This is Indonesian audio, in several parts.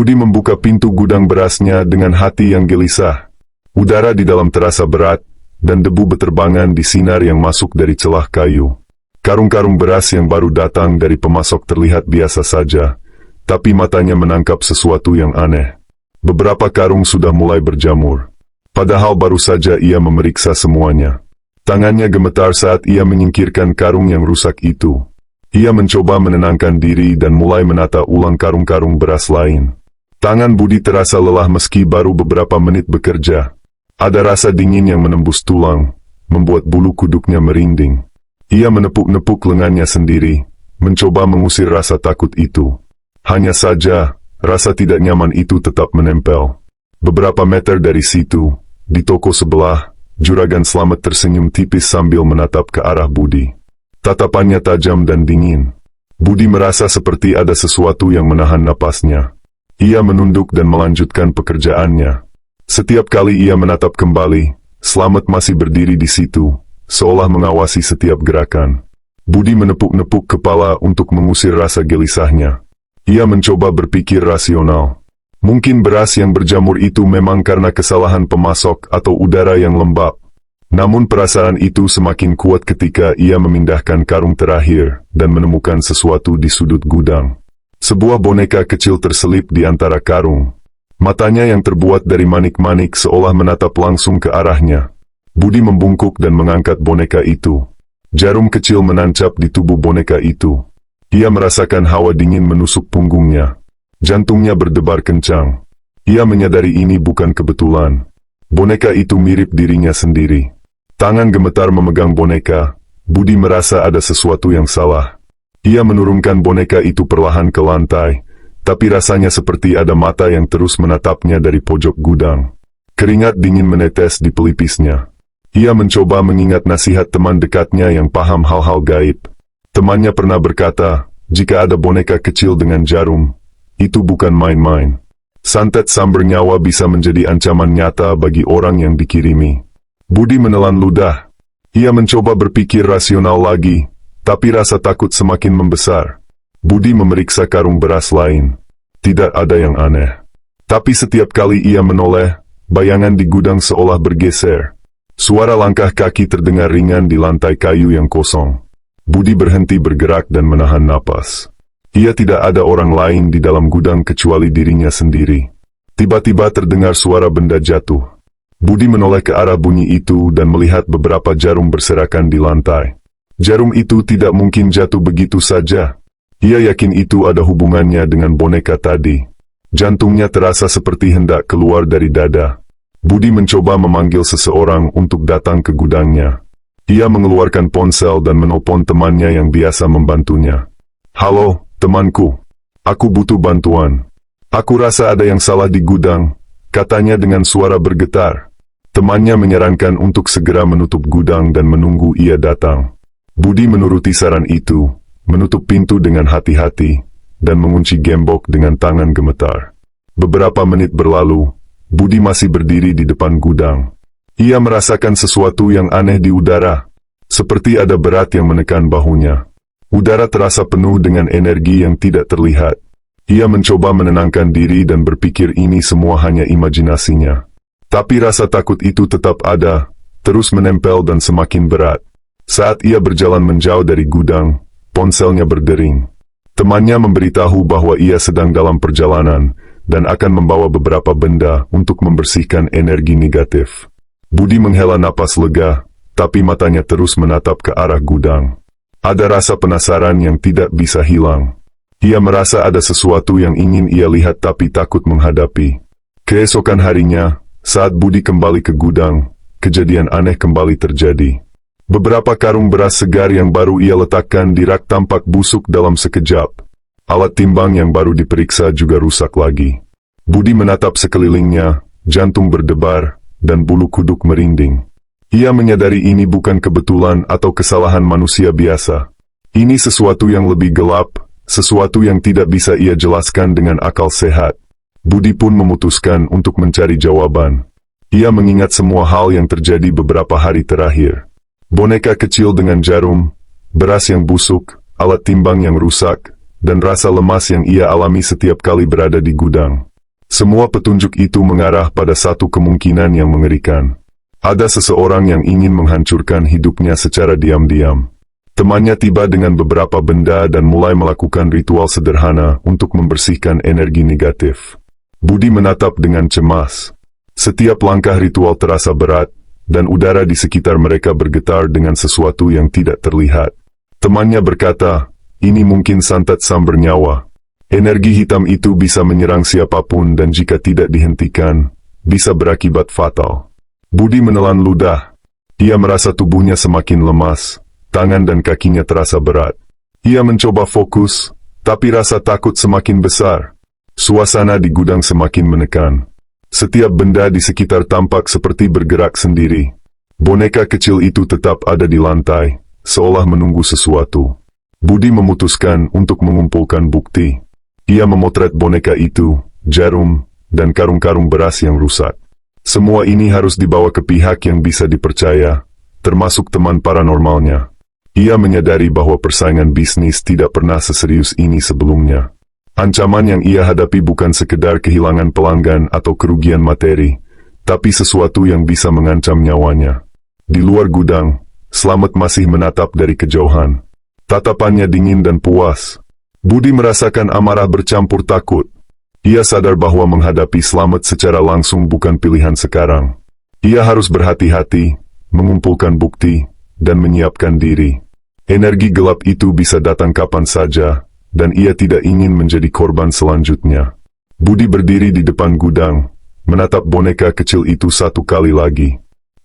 Budi membuka pintu gudang berasnya dengan hati yang gelisah. Udara di dalam terasa berat, dan debu beterbangan di sinar yang masuk dari celah kayu. Karung-karung beras yang baru datang dari pemasok terlihat biasa saja, tapi matanya menangkap sesuatu yang aneh. Beberapa karung sudah mulai berjamur. Padahal baru saja ia memeriksa semuanya. Tangannya gemetar saat ia menyingkirkan karung yang rusak itu. Ia mencoba menenangkan diri dan mulai menata ulang karung-karung beras lain. Tangan Budi terasa lelah meski baru beberapa menit bekerja. Ada rasa dingin yang menembus tulang, membuat bulu kuduknya merinding. Ia menepuk-nepuk lengannya sendiri, mencoba mengusir rasa takut itu. Hanya saja, rasa tidak nyaman itu tetap menempel. Beberapa meter dari situ, di toko sebelah, Juragan Slamet tersenyum tipis sambil menatap ke arah Budi. Tatapannya tajam dan dingin. Budi merasa seperti ada sesuatu yang menahan napasnya. Ia menunduk dan melanjutkan pekerjaannya. Setiap kali ia menatap kembali, Slamet masih berdiri di situ, seolah mengawasi setiap gerakan. Budi menepuk-nepuk kepala untuk mengusir rasa gelisahnya. Ia mencoba berpikir rasional. Mungkin beras yang berjamur itu memang karena kesalahan pemasok atau udara yang lembab. Namun perasaan itu semakin kuat ketika ia memindahkan karung terakhir dan menemukan sesuatu di sudut gudang. Sebuah boneka kecil terselip di antara karung. Matanya yang terbuat dari manik-manik seolah menatap langsung ke arahnya. Budi membungkuk dan mengangkat boneka itu. Jarum kecil menancap di tubuh boneka itu. Ia merasakan hawa dingin menusuk punggungnya. Jantungnya berdebar kencang. Ia menyadari ini bukan kebetulan. Boneka itu mirip dirinya sendiri. Tangan gemetar memegang boneka. Budi merasa ada sesuatu yang salah. Ia menurunkan boneka itu perlahan ke lantai, tapi rasanya seperti ada mata yang terus menatapnya dari pojok gudang. Keringat dingin menetes di pelipisnya. Ia mencoba mengingat nasihat teman dekatnya yang paham hal-hal gaib. Temannya pernah berkata, jika ada boneka kecil dengan jarum, itu bukan main-main. Santet sambar nyawa bisa menjadi ancaman nyata bagi orang yang dikirimi. Budi menelan ludah. Ia mencoba berpikir rasional lagi, tapi rasa takut semakin membesar. Budi memeriksa karung beras lain. Tidak ada yang aneh. Tapi setiap kali ia menoleh, bayangan di gudang seolah bergeser. Suara langkah kaki terdengar ringan di lantai kayu yang kosong. Budi berhenti bergerak dan menahan napas. Ia tidak ada orang lain di dalam gudang kecuali dirinya sendiri. Tiba-tiba terdengar suara benda jatuh. Budi menoleh ke arah bunyi itu dan melihat beberapa jarum berserakan di lantai. Jarum itu tidak mungkin jatuh begitu saja. Ia yakin itu ada hubungannya dengan boneka tadi. Jantungnya terasa seperti hendak keluar dari dada. Budi mencoba memanggil seseorang untuk datang ke gudangnya. Ia mengeluarkan ponsel dan menelpon temannya yang biasa membantunya. Halo, temanku. Aku butuh bantuan. Aku rasa ada yang salah di gudang, katanya dengan suara bergetar. Temannya menyarankan untuk segera menutup gudang dan menunggu ia datang. Budi menuruti saran itu, menutup pintu dengan hati-hati, dan mengunci gembok dengan tangan gemetar. Beberapa menit berlalu, Budi masih berdiri di depan gudang. Ia merasakan sesuatu yang aneh di udara, seperti ada berat yang menekan bahunya. Udara terasa penuh dengan energi yang tidak terlihat. Ia mencoba menenangkan diri dan berpikir ini semua hanya imajinasinya. Tapi rasa takut itu tetap ada, terus menempel dan semakin berat. Saat ia berjalan menjauh dari gudang, ponselnya berdering. Temannya memberitahu bahwa ia sedang dalam perjalanan, dan akan membawa beberapa benda untuk membersihkan energi negatif. Budi menghela napas lega, tapi matanya terus menatap ke arah gudang. Ada rasa penasaran yang tidak bisa hilang. Ia merasa ada sesuatu yang ingin ia lihat tapi takut menghadapi. Keesokan harinya, saat Budi kembali ke gudang, kejadian aneh kembali terjadi. Beberapa karung beras segar yang baru ia letakkan di rak tampak busuk dalam sekejap. Alat timbang yang baru diperiksa juga rusak lagi. Budi menatap sekelilingnya, jantung berdebar, dan bulu kuduk merinding. Ia menyadari ini bukan kebetulan atau kesalahan manusia biasa. Ini sesuatu yang lebih gelap, sesuatu yang tidak bisa ia jelaskan dengan akal sehat. Budi pun memutuskan untuk mencari jawaban. Ia mengingat semua hal yang terjadi beberapa hari terakhir. Boneka kecil dengan jarum, beras yang busuk, alat timbang yang rusak, dan rasa lemas yang ia alami setiap kali berada di gudang. Semua petunjuk itu mengarah pada satu kemungkinan yang mengerikan. Ada seseorang yang ingin menghancurkan hidupnya secara diam-diam. Temannya tiba dengan beberapa benda dan mulai melakukan ritual sederhana untuk membersihkan energi negatif. Budi menatap dengan cemas. Setiap langkah ritual terasa berat, dan udara di sekitar mereka bergetar dengan sesuatu yang tidak terlihat. Temannya berkata, "Ini mungkin santet sam bernyawa. Energi hitam itu bisa menyerang siapapun dan jika tidak dihentikan, bisa berakibat fatal." Budi menelan ludah. Ia merasa tubuhnya semakin lemas, tangan dan kakinya terasa berat. Ia mencoba fokus, tapi rasa takut semakin besar. Suasana di gudang semakin menekan. Setiap benda di sekitar tampak seperti bergerak sendiri. Boneka kecil itu tetap ada di lantai, seolah menunggu sesuatu. Budi memutuskan untuk mengumpulkan bukti. Ia memotret boneka itu, jarum, dan karung-karung beras yang rusak. Semua ini harus dibawa ke pihak yang bisa dipercaya, termasuk teman paranormalnya. Ia menyadari bahwa persaingan bisnis tidak pernah seserius ini sebelumnya. Ancaman yang ia hadapi bukan sekedar kehilangan pelanggan atau kerugian materi, tapi sesuatu yang bisa mengancam nyawanya. Di luar gudang, Slamet masih menatap dari kejauhan. Tatapannya dingin dan puas. Budi merasakan amarah bercampur takut. Ia sadar bahwa menghadapi Slamet secara langsung bukan pilihan sekarang. Ia harus berhati-hati, mengumpulkan bukti, dan menyiapkan diri. Energi gelap itu bisa datang kapan saja, dan ia tidak ingin menjadi korban selanjutnya. Budi berdiri di depan gudang, menatap boneka kecil itu satu kali lagi.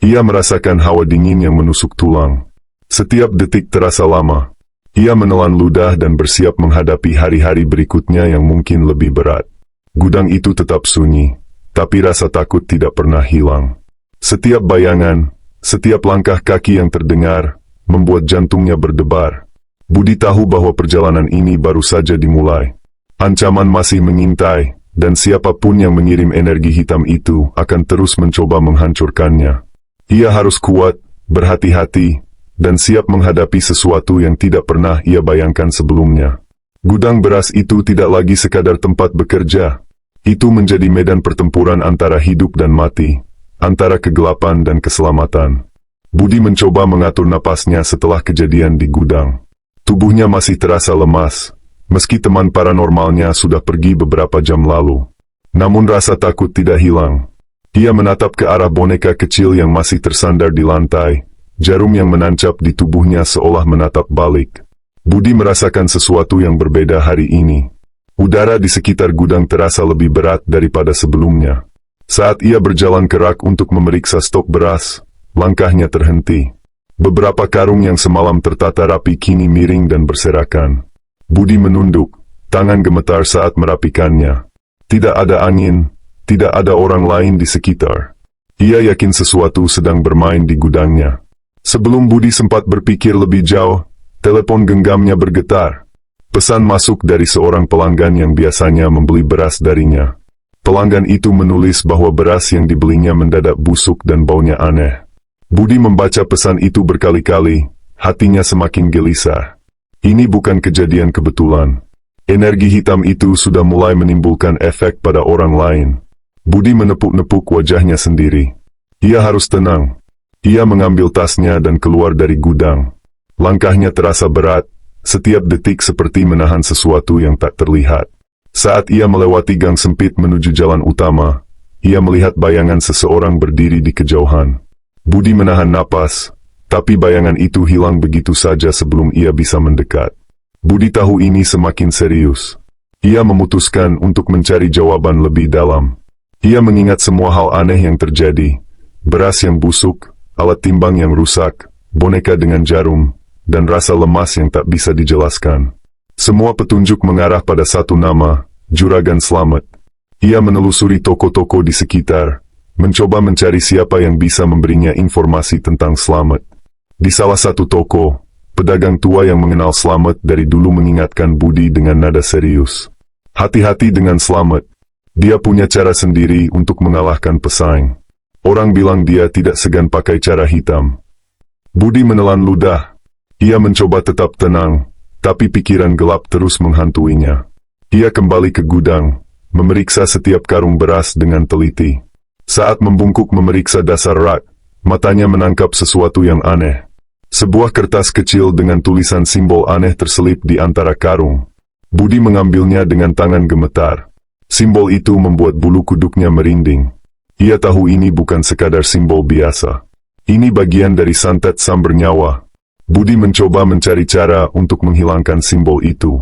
Ia merasakan hawa dingin yang menusuk tulang. Setiap detik terasa lama. Ia menelan ludah dan bersiap menghadapi hari-hari berikutnya yang mungkin lebih berat. Gudang itu tetap sunyi, tapi rasa takut tidak pernah hilang. Setiap bayangan, setiap langkah kaki yang terdengar, membuat jantungnya berdebar. Budi tahu bahwa perjalanan ini baru saja dimulai. Ancaman masih mengintai, dan siapapun yang mengirim energi hitam itu akan terus mencoba menghancurkannya. Ia harus kuat, berhati-hati, dan siap menghadapi sesuatu yang tidak pernah ia bayangkan sebelumnya. Gudang beras itu tidak lagi sekadar tempat bekerja. Itu menjadi medan pertempuran antara hidup dan mati, antara kegelapan dan keselamatan. Budi mencoba mengatur napasnya setelah kejadian di gudang. Tubuhnya masih terasa lemas, meski teman paranormalnya sudah pergi beberapa jam lalu. Namun rasa takut tidak hilang. Ia menatap ke arah boneka kecil yang masih tersandar di lantai, jarum yang menancap di tubuhnya seolah menatap balik. Budi merasakan sesuatu yang berbeda hari ini. Udara di sekitar gudang terasa lebih berat daripada sebelumnya. Saat ia berjalan ke rak untuk memeriksa stok beras, langkahnya terhenti. Beberapa karung yang semalam tertata rapi kini miring dan berserakan. Budi menunduk, tangan gemetar saat merapikannya. Tidak ada angin, tidak ada orang lain di sekitar. Ia yakin sesuatu sedang bermain di gudangnya. Sebelum Budi sempat berpikir lebih jauh, telepon genggamnya bergetar. Pesan masuk dari seorang pelanggan yang biasanya membeli beras darinya. Pelanggan itu menulis bahwa beras yang dibelinya mendadak busuk dan baunya aneh. Budi membaca pesan itu berkali-kali, hatinya semakin gelisah. Ini bukan kejadian kebetulan. Energi hitam itu sudah mulai menimbulkan efek pada orang lain. Budi menepuk-nepuk wajahnya sendiri. Ia harus tenang. Ia mengambil tasnya dan keluar dari gudang. Langkahnya terasa berat, setiap detik seperti menahan sesuatu yang tak terlihat. Saat ia melewati gang sempit menuju jalan utama, ia melihat bayangan seseorang berdiri di kejauhan. Budi menahan napas, tapi bayangan itu hilang begitu saja sebelum ia bisa mendekat. Budi tahu ini semakin serius. Ia memutuskan untuk mencari jawaban lebih dalam. Ia mengingat semua hal aneh yang terjadi. Beras yang busuk, alat timbang yang rusak, boneka dengan jarum, dan rasa lemas yang tak bisa dijelaskan. Semua petunjuk mengarah pada satu nama, Juragan Slamet. Ia menelusuri toko-toko di sekitar, mencoba mencari siapa yang bisa memberinya informasi tentang Slamet. Di salah satu toko, pedagang tua yang mengenal Slamet dari dulu mengingatkan Budi dengan nada serius. Hati-hati dengan Slamet. Dia punya cara sendiri untuk mengalahkan pesaing. Orang bilang dia tidak segan pakai cara hitam. Budi menelan ludah. Ia mencoba tetap tenang, tapi pikiran gelap terus menghantuinya. Ia kembali ke gudang, memeriksa setiap karung beras dengan teliti. Saat membungkuk memeriksa dasar rak, matanya menangkap sesuatu yang aneh. Sebuah kertas kecil dengan tulisan simbol aneh terselip di antara karung. Budi mengambilnya dengan tangan gemetar. Simbol itu membuat bulu kuduknya merinding. Ia tahu ini bukan sekadar simbol biasa. Ini bagian dari santet sam bernyawa. Budi mencoba mencari cara untuk menghilangkan simbol itu.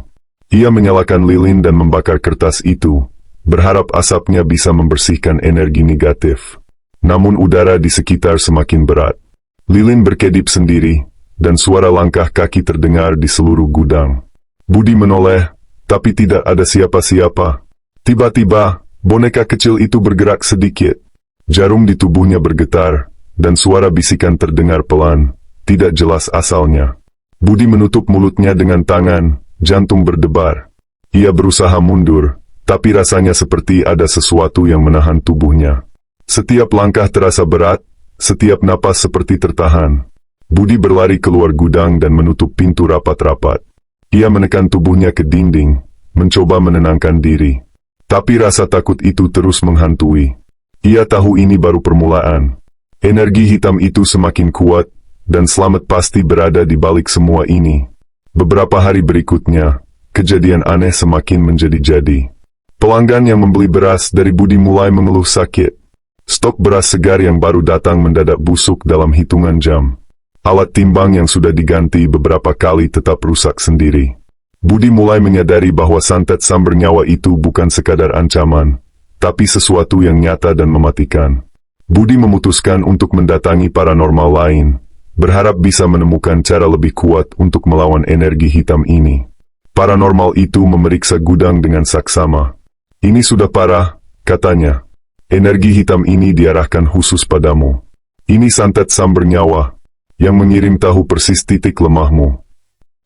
Ia menyalakan lilin dan membakar kertas itu, berharap asapnya bisa membersihkan energi negatif. Namun udara di sekitar semakin berat. Lilin berkedip sendiri, dan suara langkah kaki terdengar di seluruh gudang. Budi menoleh, tapi tidak ada siapa-siapa. Tiba-tiba, boneka kecil itu bergerak sedikit. Jarum di tubuhnya bergetar, dan suara bisikan terdengar pelan, tidak jelas asalnya. Budi menutup mulutnya dengan tangan, jantung berdebar. Ia berusaha mundur, tapi rasanya seperti ada sesuatu yang menahan tubuhnya. Setiap langkah terasa berat, setiap napas seperti tertahan. Budi berlari keluar gudang dan menutup pintu rapat-rapat. Ia menekan tubuhnya ke dinding, mencoba menenangkan diri. Tapi rasa takut itu terus menghantui. Ia tahu ini baru permulaan. Energi hitam itu semakin kuat, dan Slamet pasti berada di balik semua ini. Beberapa hari berikutnya, kejadian aneh semakin menjadi-jadi. Pelanggan yang membeli beras dari Budi mulai mengeluh sakit. Stok beras segar yang baru datang mendadak busuk dalam hitungan jam. Alat timbang yang sudah diganti beberapa kali tetap rusak sendiri. Budi mulai menyadari bahwa santet sam bernyawa itu bukan sekadar ancaman, tapi sesuatu yang nyata dan mematikan. Budi memutuskan untuk mendatangi paranormal lain, berharap bisa menemukan cara lebih kuat untuk melawan energi hitam ini. Paranormal itu memeriksa gudang dengan saksama. Ini sudah parah, katanya. Energi hitam ini diarahkan khusus padamu. Ini santet sam bernyawa, yang mengirim tahu persis titik lemahmu.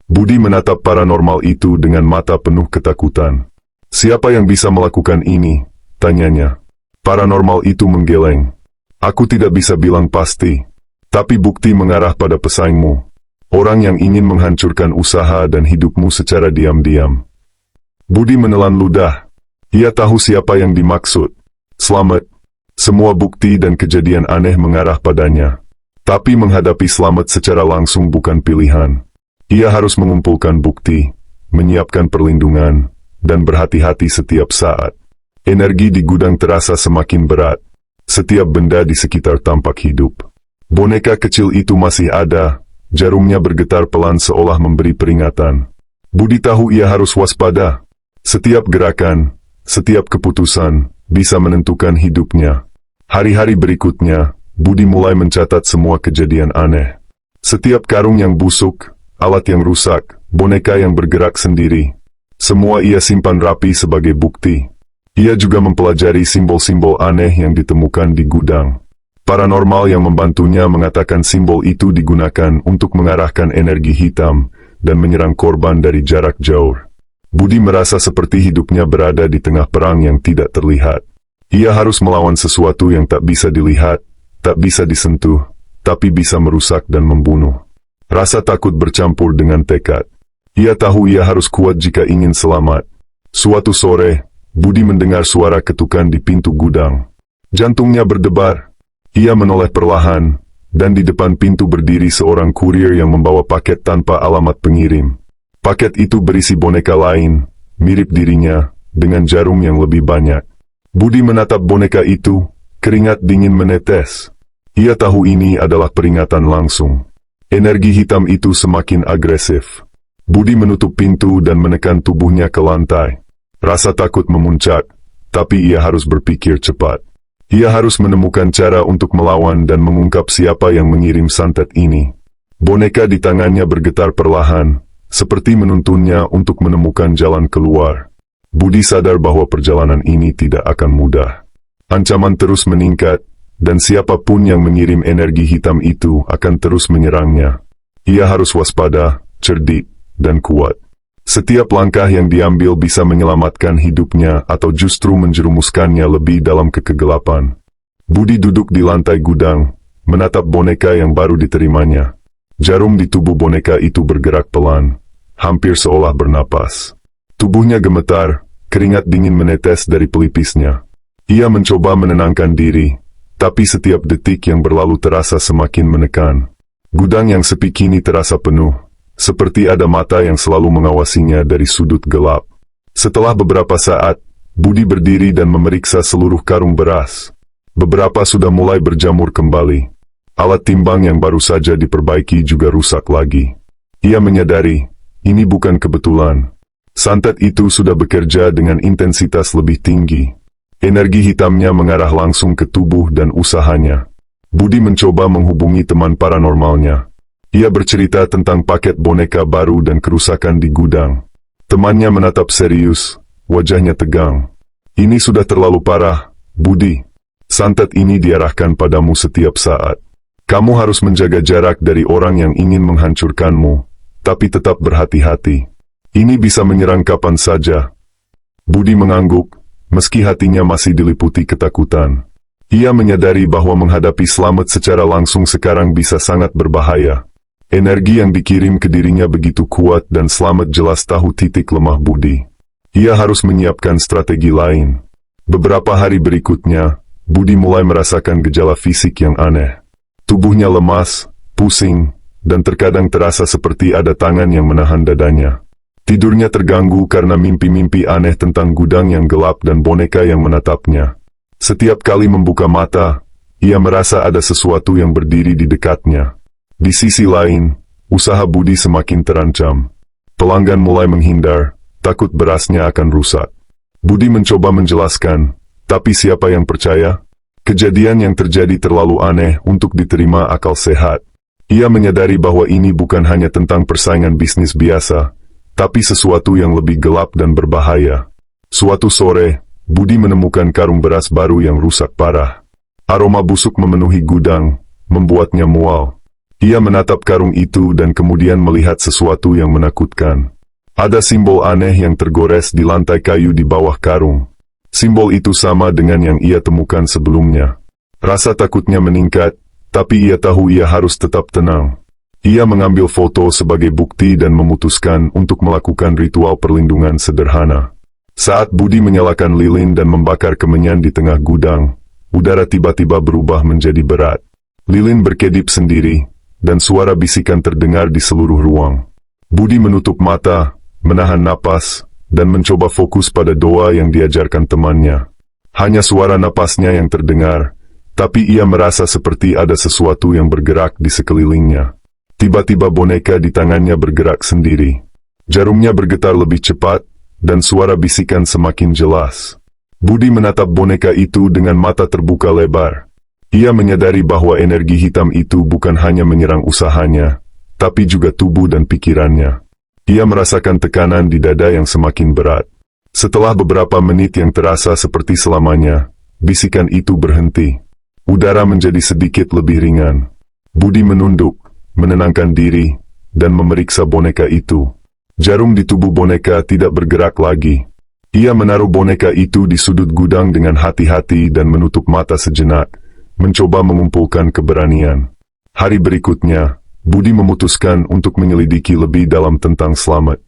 Budi menatap paranormal itu dengan mata penuh ketakutan. Siapa yang bisa melakukan ini? Tanyanya. Paranormal itu menggeleng. Aku tidak bisa bilang pasti, tapi bukti mengarah pada pesaingmu. Orang yang ingin menghancurkan usaha dan hidupmu secara diam-diam. Budi menelan ludah. Ia tahu siapa yang dimaksud. Slamet. Semua bukti dan kejadian aneh mengarah padanya. Tapi menghadapi Slamet secara langsung bukan pilihan. Ia harus mengumpulkan bukti, menyiapkan perlindungan, dan berhati-hati setiap saat. Energi di gudang terasa semakin berat. Setiap benda di sekitar tampak hidup. Boneka kecil itu masih ada, jarumnya bergetar pelan seolah memberi peringatan. Budi tahu ia harus waspada. Setiap gerakan, setiap keputusan, bisa menentukan hidupnya. Hari-hari berikutnya, Budi mulai mencatat semua kejadian aneh. Setiap karung yang busuk, alat yang rusak, boneka yang bergerak sendiri. Semua ia simpan rapi sebagai bukti. Ia juga mempelajari simbol-simbol aneh yang ditemukan di gudang. Paranormal yang membantunya mengatakan simbol itu digunakan untuk mengarahkan energi hitam dan menyerang korban dari jarak jauh. Budi merasa seperti hidupnya berada di tengah perang yang tidak terlihat. Ia harus melawan sesuatu yang tak bisa dilihat, tak bisa disentuh, tapi bisa merusak dan membunuh. Rasa takut bercampur dengan tekad. Ia tahu ia harus kuat jika ingin selamat. Suatu sore, Budi mendengar suara ketukan di pintu gudang. Jantungnya berdebar. Ia menoleh perlahan, dan di depan pintu berdiri seorang kurir yang membawa paket tanpa alamat pengirim. Paket itu berisi boneka lain, mirip dirinya, dengan jarum yang lebih banyak. Budi menatap boneka itu, keringat dingin menetes. Ia tahu ini adalah peringatan langsung. Energi hitam itu semakin agresif. Budi menutup pintu dan menekan tubuhnya ke lantai. Rasa takut memuncak, tapi ia harus berpikir cepat. Ia harus menemukan cara untuk melawan dan mengungkap siapa yang mengirim santet ini. Boneka di tangannya bergetar perlahan, seperti menuntunnya untuk menemukan jalan keluar. Budi sadar bahwa perjalanan ini tidak akan mudah. Ancaman terus meningkat, dan siapapun yang mengirim energi hitam itu akan terus menyerangnya. Ia harus waspada, cerdik, dan kuat. Setiap langkah yang diambil bisa menyelamatkan hidupnya atau justru menjerumuskannya lebih dalam kegelapan. Budi duduk di lantai gudang, menatap boneka yang baru diterimanya. Jarum di tubuh boneka itu bergerak pelan, hampir seolah bernapas. Tubuhnya gemetar, Keringat dingin menetes dari pelipisnya. Ia mencoba menenangkan diri, tapi setiap detik yang berlalu terasa semakin menekan. Gudang yang sepi kini terasa penuh, seperti ada mata yang selalu mengawasinya dari sudut gelap. Setelah beberapa saat, Budi berdiri dan memeriksa seluruh karung beras. Beberapa sudah mulai berjamur kembali. Alat timbang yang baru saja diperbaiki juga rusak lagi. Ia menyadari, ini bukan kebetulan. Santet itu sudah bekerja dengan intensitas lebih tinggi. Energi hitamnya mengarah langsung ke tubuh dan usahanya. Budi mencoba menghubungi teman paranormalnya. Ia bercerita tentang paket boneka baru dan kerusakan di gudang. Temannya menatap serius, wajahnya tegang. Ini sudah terlalu parah, Budi. Santet ini diarahkan padamu setiap saat. Kamu harus menjaga jarak dari orang yang ingin menghancurkanmu, tapi tetap berhati-hati. Ini bisa menyerang kapan saja. Budi mengangguk, meski hatinya masih diliputi ketakutan. Ia menyadari bahwa menghadapi Slamet secara langsung sekarang bisa sangat berbahaya. Energi yang dikirim ke dirinya begitu kuat dan Slamet jelas tahu titik lemah Budi. Ia harus menyiapkan strategi lain. Beberapa hari berikutnya, Budi mulai merasakan gejala fisik yang aneh. Tubuhnya lemas, pusing, dan terkadang terasa seperti ada tangan yang menahan dadanya. Tidurnya terganggu karena mimpi-mimpi aneh tentang gudang yang gelap dan boneka yang menatapnya. Setiap kali membuka mata, ia merasa ada sesuatu yang berdiri di dekatnya. Di sisi lain, usaha Budi semakin terancam. Pelanggan mulai menghindar, takut berasnya akan rusak. Budi mencoba menjelaskan, tapi siapa yang percaya? Kejadian yang terjadi terlalu aneh untuk diterima akal sehat. Ia menyadari bahwa ini bukan hanya tentang persaingan bisnis biasa, tapi sesuatu yang lebih gelap dan berbahaya. Suatu sore, Budi menemukan karung beras baru yang rusak parah. Aroma busuk memenuhi gudang, membuatnya mual. Ia menatap karung itu dan kemudian melihat sesuatu yang menakutkan. Ada simbol aneh yang tergores di lantai kayu di bawah karung. Simbol itu sama dengan yang ia temukan sebelumnya. Rasa takutnya meningkat, tapi ia tahu ia harus tetap tenang. Ia mengambil foto sebagai bukti dan memutuskan untuk melakukan ritual perlindungan sederhana. Saat Budi menyalakan lilin dan membakar kemenyan di tengah gudang, udara tiba-tiba berubah menjadi berat. Lilin berkedip sendiri, dan suara bisikan terdengar di seluruh ruang. Budi menutup mata, menahan napas, dan mencoba fokus pada doa yang diajarkan temannya. Hanya suara napasnya yang terdengar, tapi ia merasa seperti ada sesuatu yang bergerak di sekelilingnya. Tiba-tiba boneka di tangannya bergerak sendiri. Jarumnya bergetar lebih cepat, dan suara bisikan semakin jelas. Budi menatap boneka itu dengan mata terbuka lebar. Ia menyadari bahwa energi hitam itu bukan hanya menyerang usahanya, tapi juga tubuh dan pikirannya. Ia merasakan tekanan di dada yang semakin berat. Setelah beberapa menit yang terasa seperti selamanya, bisikan itu berhenti. Udara menjadi sedikit lebih ringan. Budi menunduk, menenangkan diri, dan memeriksa boneka itu. Jarum di tubuh boneka tidak bergerak lagi. Ia menaruh boneka itu di sudut gudang dengan hati-hati dan menutup mata sejenak, mencoba mengumpulkan keberanian. Hari berikutnya, Budi memutuskan untuk menyelidiki lebih dalam tentang Slamet.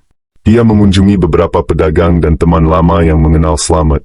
Ia mengunjungi beberapa pedagang dan teman lama yang mengenal Slamet.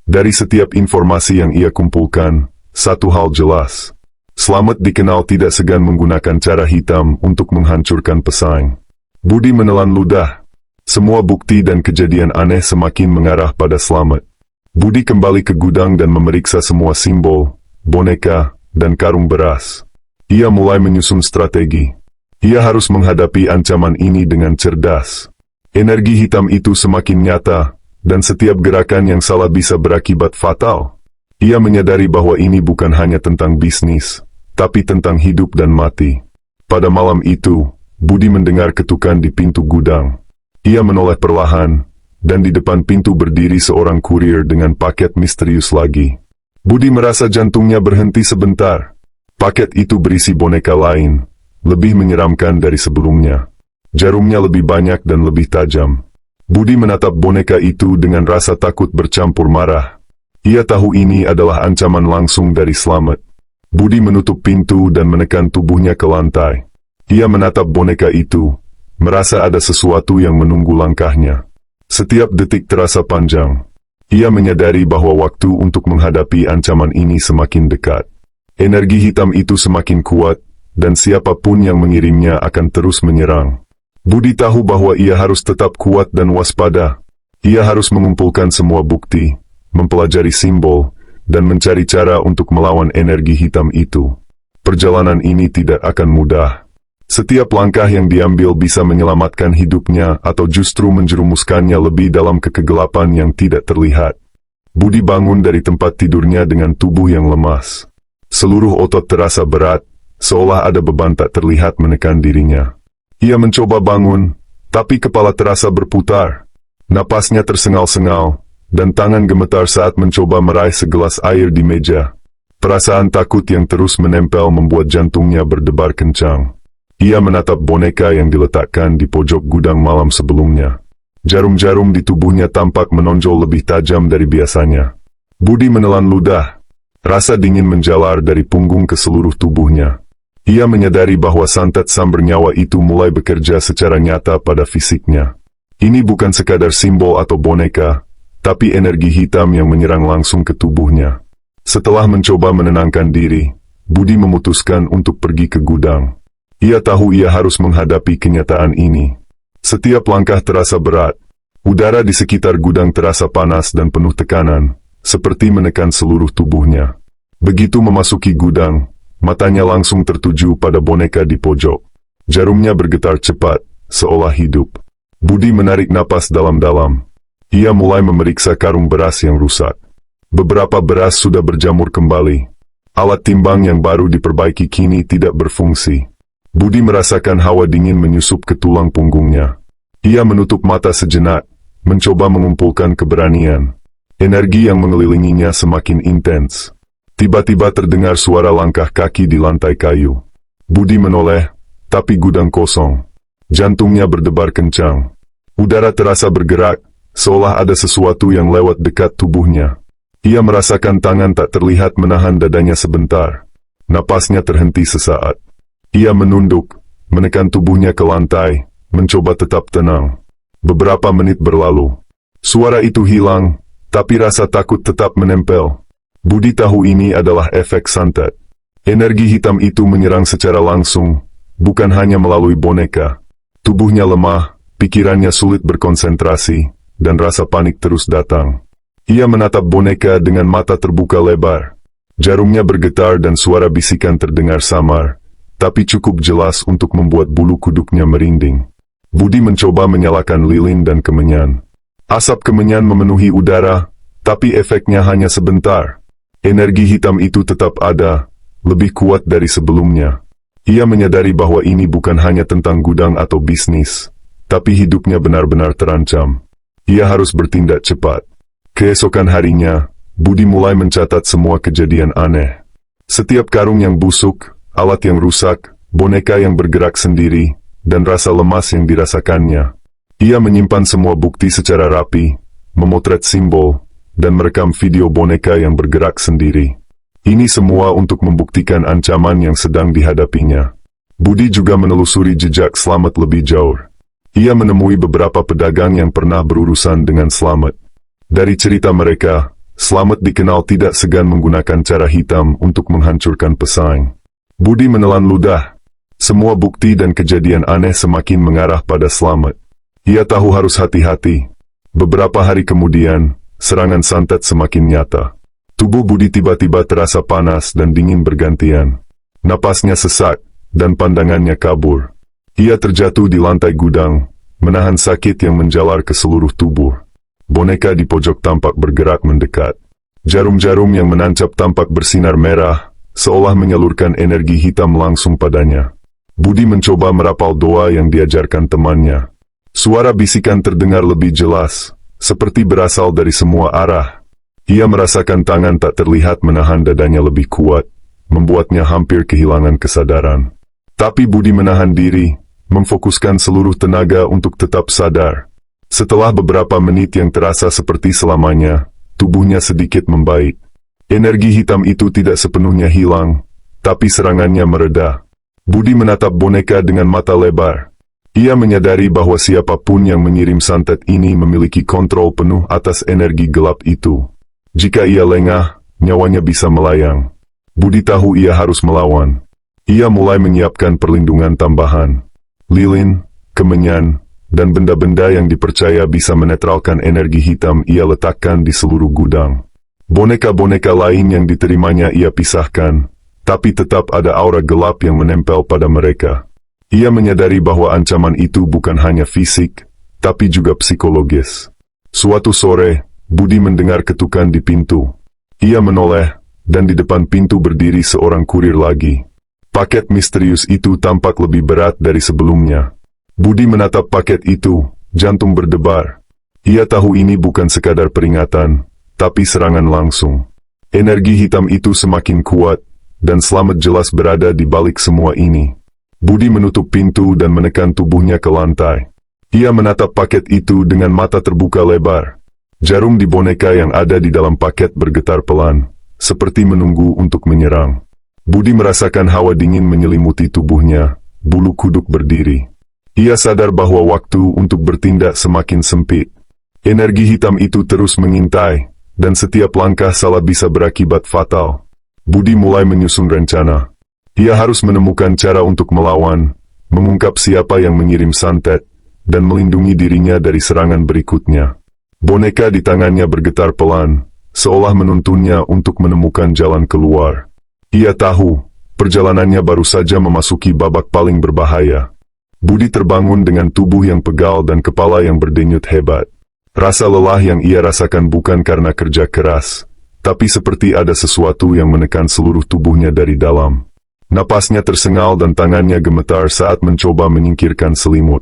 Dari setiap informasi yang ia kumpulkan, satu hal jelas. Slamet dikenal tidak segan menggunakan cara hitam untuk menghancurkan pesaing. Budi menelan ludah. Semua bukti dan kejadian aneh semakin mengarah pada Slamet. Budi kembali ke gudang dan memeriksa semua simbol, boneka, dan karung beras. Ia mulai menyusun strategi. Ia harus menghadapi ancaman ini dengan cerdas. Energi hitam itu semakin nyata, dan setiap gerakan yang salah bisa berakibat fatal. Ia menyadari bahwa ini bukan hanya tentang bisnis, tapi tentang hidup dan mati. Pada malam itu, Budi mendengar ketukan di pintu gudang. Ia menoleh perlahan, dan di depan pintu berdiri seorang kurir dengan paket misterius lagi. Budi merasa jantungnya berhenti sebentar. Paket itu berisi boneka lain, lebih menyeramkan dari sebelumnya. Jarumnya lebih banyak dan lebih tajam. Budi menatap boneka itu dengan rasa takut bercampur marah. Ia tahu ini adalah ancaman langsung dari Slamet. Budi menutup pintu dan menekan tubuhnya ke lantai. Ia menatap boneka itu, merasa ada sesuatu yang menunggu langkahnya. Setiap detik terasa panjang. Ia menyadari bahwa waktu untuk menghadapi ancaman ini semakin dekat. Energi hitam itu semakin kuat, dan siapapun yang mengirimnya akan terus menyerang. Budi tahu bahwa ia harus tetap kuat dan waspada. Ia harus mengumpulkan semua bukti, mempelajari simbol, dan mencari cara untuk melawan energi hitam itu. Perjalanan ini tidak akan mudah. Setiap langkah yang diambil bisa menyelamatkan hidupnya atau justru menjerumuskannya lebih dalam kegelapan yang tidak terlihat. Budi bangun dari tempat tidurnya dengan tubuh yang lemas. Seluruh otot terasa berat, seolah ada beban tak terlihat menekan dirinya. Ia mencoba bangun, tapi kepala terasa berputar. Napasnya tersengal-sengal, dan tangan gemetar saat mencoba meraih segelas air di meja. Perasaan takut yang terus menempel membuat jantungnya berdebar kencang. Ia menatap boneka yang diletakkan di pojok gudang malam sebelumnya. Jarum-jarum di tubuhnya tampak menonjol lebih tajam dari biasanya. Budi menelan ludah. Rasa dingin menjalar dari punggung ke seluruh tubuhnya. Ia menyadari bahwa santet sam bernyawa itu mulai bekerja secara nyata pada fisiknya. Ini bukan sekadar simbol atau boneka, tapi energi hitam yang menyerang langsung ke tubuhnya. Setelah mencoba menenangkan diri, Budi memutuskan untuk pergi ke gudang. Ia tahu ia harus menghadapi kenyataan ini. Setiap langkah terasa berat. Udara di sekitar gudang terasa panas dan penuh tekanan, seperti menekan seluruh tubuhnya. Begitu memasuki gudang, matanya langsung tertuju pada boneka di pojok. Jarumnya bergetar cepat, seolah hidup. Budi menarik napas dalam-dalam. Ia mulai memeriksa karung beras yang rusak. Beberapa beras sudah berjamur kembali. Alat timbang yang baru diperbaiki kini tidak berfungsi. Budi merasakan hawa dingin menyusup ke tulang punggungnya. Ia menutup mata sejenak, mencoba mengumpulkan keberanian. Energi yang mengelilinginya semakin intens. Tiba-tiba terdengar suara langkah kaki di lantai kayu. Budi menoleh, tapi gudang kosong. Jantungnya berdebar kencang. Udara terasa bergerak, seolah ada sesuatu yang lewat dekat tubuhnya. Ia merasakan tangan tak terlihat menahan dadanya sebentar. Napasnya terhenti sesaat. Ia menunduk, menekan tubuhnya ke lantai, mencoba tetap tenang. Beberapa menit berlalu. Suara itu hilang, tapi rasa takut tetap menempel. Budi tahu ini adalah efek santet. Energi hitam itu menyerang secara langsung, bukan hanya melalui boneka. Tubuhnya lemah, pikirannya sulit berkonsentrasi, dan rasa panik terus datang. Ia menatap boneka dengan mata terbuka lebar. Jarumnya bergetar dan suara bisikan terdengar samar, tapi cukup jelas untuk membuat bulu kuduknya merinding. Budi mencoba menyalakan lilin dan kemenyan. Asap kemenyan memenuhi udara, tapi efeknya hanya sebentar. Energi hitam itu tetap ada, lebih kuat dari sebelumnya. Ia menyadari bahwa ini bukan hanya tentang gudang atau bisnis, tapi hidupnya benar-benar terancam. Ia harus bertindak cepat. Keesokan harinya, Budi mulai mencatat semua kejadian aneh. Setiap karung yang busuk, alat yang rusak, boneka yang bergerak sendiri, dan rasa lemas yang dirasakannya. Ia menyimpan semua bukti secara rapi, memotret simbol, dan merekam video boneka yang bergerak sendiri. Ini semua untuk membuktikan ancaman yang sedang dihadapinya. Budi juga menelusuri jejak Slamet lebih jauh. Ia menemui beberapa pedagang yang pernah berurusan dengan Slamet. Dari cerita mereka, Slamet dikenal tidak segan menggunakan cara hitam untuk menghancurkan pesaing. Budi menelan ludah. Semua bukti dan kejadian aneh semakin mengarah pada Slamet. Ia tahu harus hati-hati. Beberapa hari kemudian, serangan santet semakin nyata. Tubuh Budi tiba-tiba terasa panas dan dingin bergantian. Napasnya sesak, dan pandangannya kabur. Ia terjatuh di lantai gudang, menahan sakit yang menjalar ke seluruh tubuh. Boneka di pojok tampak bergerak mendekat. Jarum-jarum yang menancap tampak bersinar merah, seolah menyalurkan energi hitam langsung padanya. Budi mencoba merapal doa yang diajarkan temannya. Suara bisikan terdengar lebih jelas, seperti berasal dari semua arah. Ia merasakan tangan tak terlihat menahan dadanya lebih kuat, membuatnya hampir kehilangan kesadaran. Tapi Budi menahan diri, memfokuskan seluruh tenaga untuk tetap sadar. Setelah beberapa menit yang terasa seperti selamanya, tubuhnya sedikit membaik. Energi hitam itu tidak sepenuhnya hilang, tapi serangannya mereda. Budi menatap boneka dengan mata lebar. Ia menyadari bahwa siapapun yang mengirim santet ini memiliki kontrol penuh atas energi gelap itu. Jika ia lengah, nyawanya bisa melayang. Budi tahu ia harus melawan. Ia mulai menyiapkan perlindungan tambahan. Lilin, kemenyan, dan benda-benda yang dipercaya bisa menetralkan energi hitam ia letakkan di seluruh gudang. Boneka-boneka lain yang diterimanya ia pisahkan, tapi tetap ada aura gelap yang menempel pada mereka. Ia menyadari bahwa ancaman itu bukan hanya fisik, tapi juga psikologis. Suatu sore, Budi mendengar ketukan di pintu. Ia menoleh, dan di depan pintu berdiri seorang kurir lagi. Paket misterius itu tampak lebih berat dari sebelumnya. Budi menatap paket itu, jantung berdebar. Ia tahu ini bukan sekadar peringatan, tapi serangan langsung. Energi hitam itu semakin kuat, dan Slamet jelas berada di balik semua ini. Budi menutup pintu dan menekan tubuhnya ke lantai. Ia menatap paket itu dengan mata terbuka lebar. Jarum di boneka yang ada di dalam paket bergetar pelan, seperti menunggu untuk menyerang. Budi merasakan hawa dingin menyelimuti tubuhnya, bulu kuduk berdiri. Ia sadar bahwa waktu untuk bertindak semakin sempit. Energi hitam itu terus mengintai, dan setiap langkah salah bisa berakibat fatal. Budi mulai menyusun rencana. Ia harus menemukan cara untuk melawan, mengungkap siapa yang mengirim santet, dan melindungi dirinya dari serangan berikutnya. Boneka di tangannya bergetar pelan, seolah menuntunnya untuk menemukan jalan keluar. Ia tahu, perjalanannya baru saja memasuki babak paling berbahaya. Budi terbangun dengan tubuh yang pegal dan kepala yang berdenyut hebat. Rasa lelah yang ia rasakan bukan karena kerja keras, tapi seperti ada sesuatu yang menekan seluruh tubuhnya dari dalam. Napasnya tersengal dan tangannya gemetar saat mencoba menyingkirkan selimut.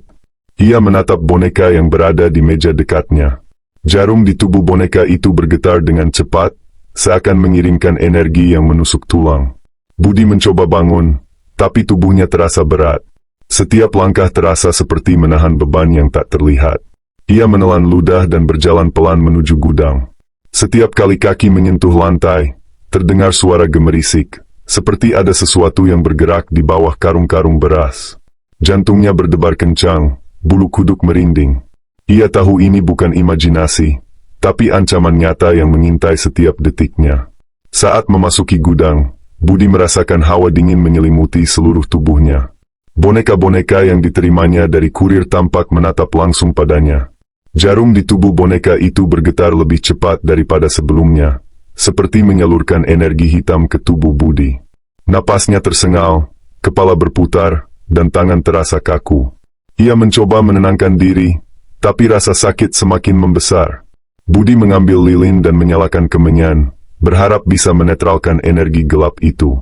Ia menatap boneka yang berada di meja dekatnya. Jarum di tubuh boneka itu bergetar dengan cepat, seakan mengirimkan energi yang menusuk tulang. Budi mencoba bangun, tapi tubuhnya terasa berat. Setiap langkah terasa seperti menahan beban yang tak terlihat. Ia menelan ludah dan berjalan pelan menuju gudang. Setiap kali kaki menyentuh lantai, terdengar suara gemerisik, seperti ada sesuatu yang bergerak di bawah karung-karung beras. Jantungnya berdebar kencang, bulu kuduk merinding. Ia tahu ini bukan imajinasi, tapi ancaman nyata yang mengintai setiap detiknya. Saat memasuki gudang, Budi merasakan hawa dingin menyelimuti seluruh tubuhnya. Boneka-boneka yang diterimanya dari kurir tampak menatap langsung padanya. Jarum di tubuh boneka itu bergetar lebih cepat daripada sebelumnya, seperti menyalurkan energi hitam ke tubuh Budi. Napasnya tersengal, kepala berputar, dan tangan terasa kaku. Ia mencoba menenangkan diri, tapi rasa sakit semakin membesar. Budi mengambil lilin dan menyalakan kemenyan, berharap bisa menetralkan energi gelap itu.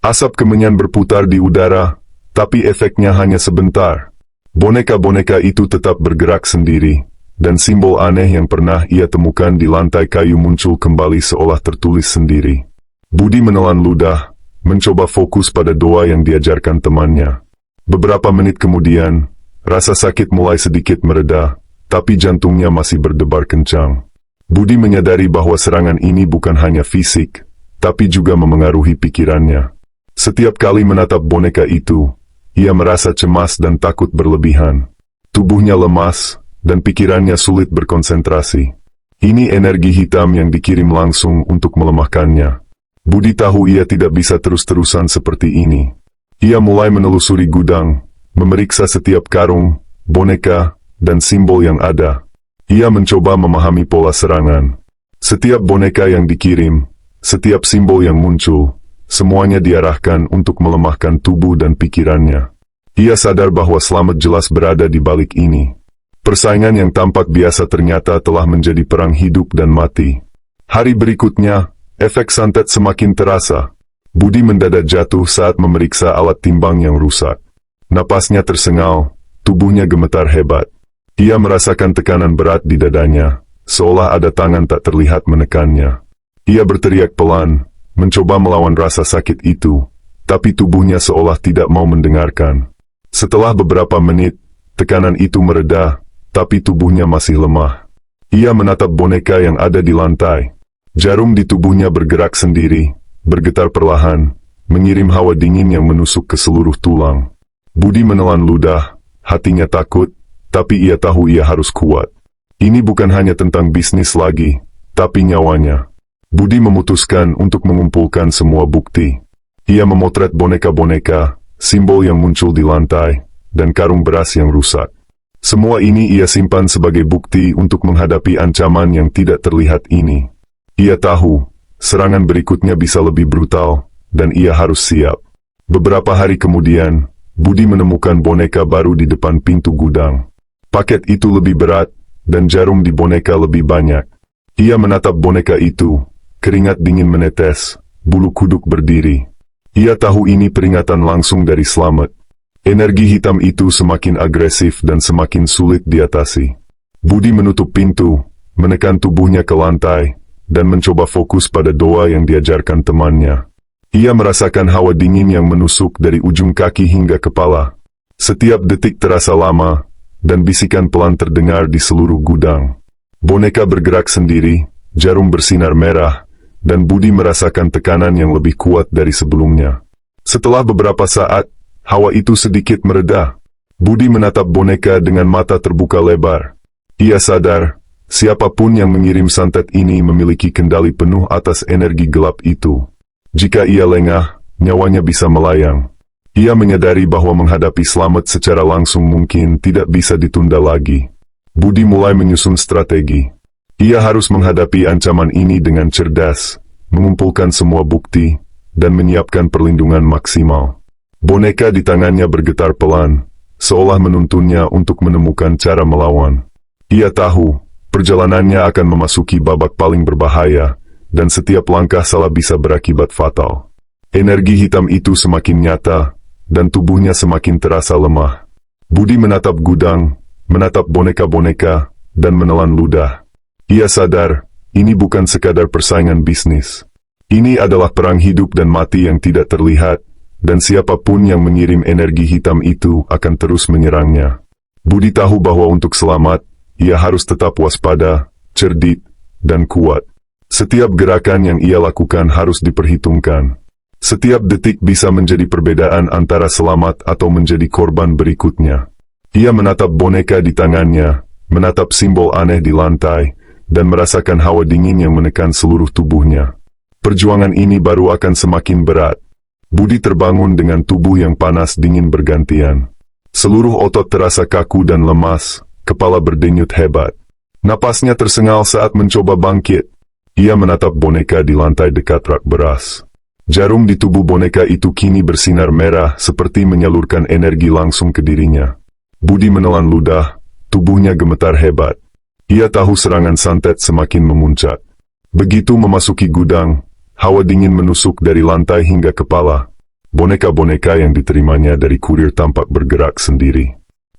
Asap kemenyan berputar di udara, tapi efeknya hanya sebentar. Boneka-boneka itu tetap bergerak sendiri, dan simbol aneh yang pernah ia temukan di lantai kayu muncul kembali seolah tertulis sendiri. Budi menelan ludah, mencoba fokus pada doa yang diajarkan temannya. Beberapa menit kemudian, rasa sakit mulai sedikit mereda, tapi jantungnya masih berdebar kencang. Budi menyadari bahwa serangan ini bukan hanya fisik, tapi juga memengaruhi pikirannya. Setiap kali menatap boneka itu, ia merasa cemas dan takut berlebihan. Tubuhnya lemas, dan pikirannya sulit berkonsentrasi. Ini energi hitam yang dikirim langsung untuk melemahkannya. Budi tahu ia tidak bisa terus-terusan seperti ini. Ia mulai menelusuri gudang, memeriksa setiap karung, boneka, dan simbol yang ada. Ia mencoba memahami pola serangan. Setiap boneka yang dikirim, setiap simbol yang muncul, semuanya diarahkan untuk melemahkan tubuh dan pikirannya. Ia sadar bahwa Slamet jelas berada di balik ini. Persaingan yang tampak biasa ternyata telah menjadi perang hidup dan mati. Hari berikutnya, efek santet semakin terasa. Budi mendadak jatuh saat memeriksa alat timbang yang rusak. Napasnya tersengal, tubuhnya gemetar hebat. Ia merasakan tekanan berat di dadanya, seolah ada tangan tak terlihat menekannya. Ia berteriak pelan, mencoba melawan rasa sakit itu, tapi tubuhnya seolah tidak mau mendengarkan. Setelah beberapa menit, tekanan itu mereda, tapi tubuhnya masih lemah. Ia menatap boneka yang ada di lantai. Jarum di tubuhnya bergerak sendiri, bergetar perlahan, mengirim hawa dingin yang menusuk ke seluruh tulang. Budi menelan ludah, hatinya takut, tapi ia tahu ia harus kuat. Ini bukan hanya tentang bisnis lagi, tapi nyawanya. Budi memutuskan untuk mengumpulkan semua bukti. Ia memotret boneka-boneka, simbol yang muncul di lantai, dan karung beras yang rusak. Semua ini ia simpan sebagai bukti untuk menghadapi ancaman yang tidak terlihat ini. Ia tahu, serangan berikutnya bisa lebih brutal, dan ia harus siap. Beberapa hari kemudian, Budi menemukan boneka baru di depan pintu gudang. Paket itu lebih berat, dan jarum di boneka lebih banyak. Ia menatap boneka itu, keringat dingin menetes, bulu kuduk berdiri. Ia tahu ini peringatan langsung dari Slamet. Energi hitam itu semakin agresif dan semakin sulit diatasi. Budi menutup pintu, menekan tubuhnya ke lantai, dan mencoba fokus pada doa yang diajarkan temannya. Ia merasakan hawa dingin yang menusuk dari ujung kaki hingga kepala. Setiap detik terasa lama, dan bisikan pelan terdengar di seluruh gudang. Boneka bergerak sendiri, jarum bersinar merah, dan Budi merasakan tekanan yang lebih kuat dari sebelumnya. Setelah beberapa saat, hawa itu sedikit mereda. Budi menatap boneka dengan mata terbuka lebar. Ia sadar, siapapun yang mengirim santet ini memiliki kendali penuh atas energi gelap itu. Jika ia lengah, nyawanya bisa melayang. Ia menyadari bahwa menghadapi Slamet secara langsung mungkin tidak bisa ditunda lagi. Budi mulai menyusun strategi. Ia harus menghadapi ancaman ini dengan cerdas, mengumpulkan semua bukti, dan menyiapkan perlindungan maksimal. Boneka di tangannya bergetar pelan, seolah menuntunnya untuk menemukan cara melawan. Ia tahu, perjalanannya akan memasuki babak paling berbahaya, dan setiap langkah salah bisa berakibat fatal. Energi hitam itu semakin nyata, dan tubuhnya semakin terasa lemah. Budi menatap gudang, menatap boneka-boneka, dan menelan ludah. Ia sadar, ini bukan sekadar persaingan bisnis. Ini adalah perang hidup dan mati yang tidak terlihat, dan siapapun yang mengirim energi hitam itu akan terus menyerangnya. Budi tahu bahwa untuk selamat, ia harus tetap waspada, cerdik, dan kuat. Setiap gerakan yang ia lakukan harus diperhitungkan. Setiap detik bisa menjadi perbedaan antara selamat atau menjadi korban berikutnya. Ia menatap boneka di tangannya, menatap simbol aneh di lantai, dan merasakan hawa dingin yang menekan seluruh tubuhnya. Perjuangan ini baru akan semakin berat. Budi terbangun dengan tubuh yang panas dingin bergantian. Seluruh otot terasa kaku dan lemas, kepala berdenyut hebat. Napasnya tersengal saat mencoba bangkit. Ia menatap boneka di lantai dekat rak beras. Jarum di tubuh boneka itu kini bersinar merah seperti menyalurkan energi langsung ke dirinya. Budi menelan ludah, tubuhnya gemetar hebat. Ia tahu serangan santet semakin memuncak. Begitu memasuki gudang, hawa dingin menusuk dari lantai hingga kepala. Boneka-boneka yang diterimanya dari kurir tampak bergerak sendiri.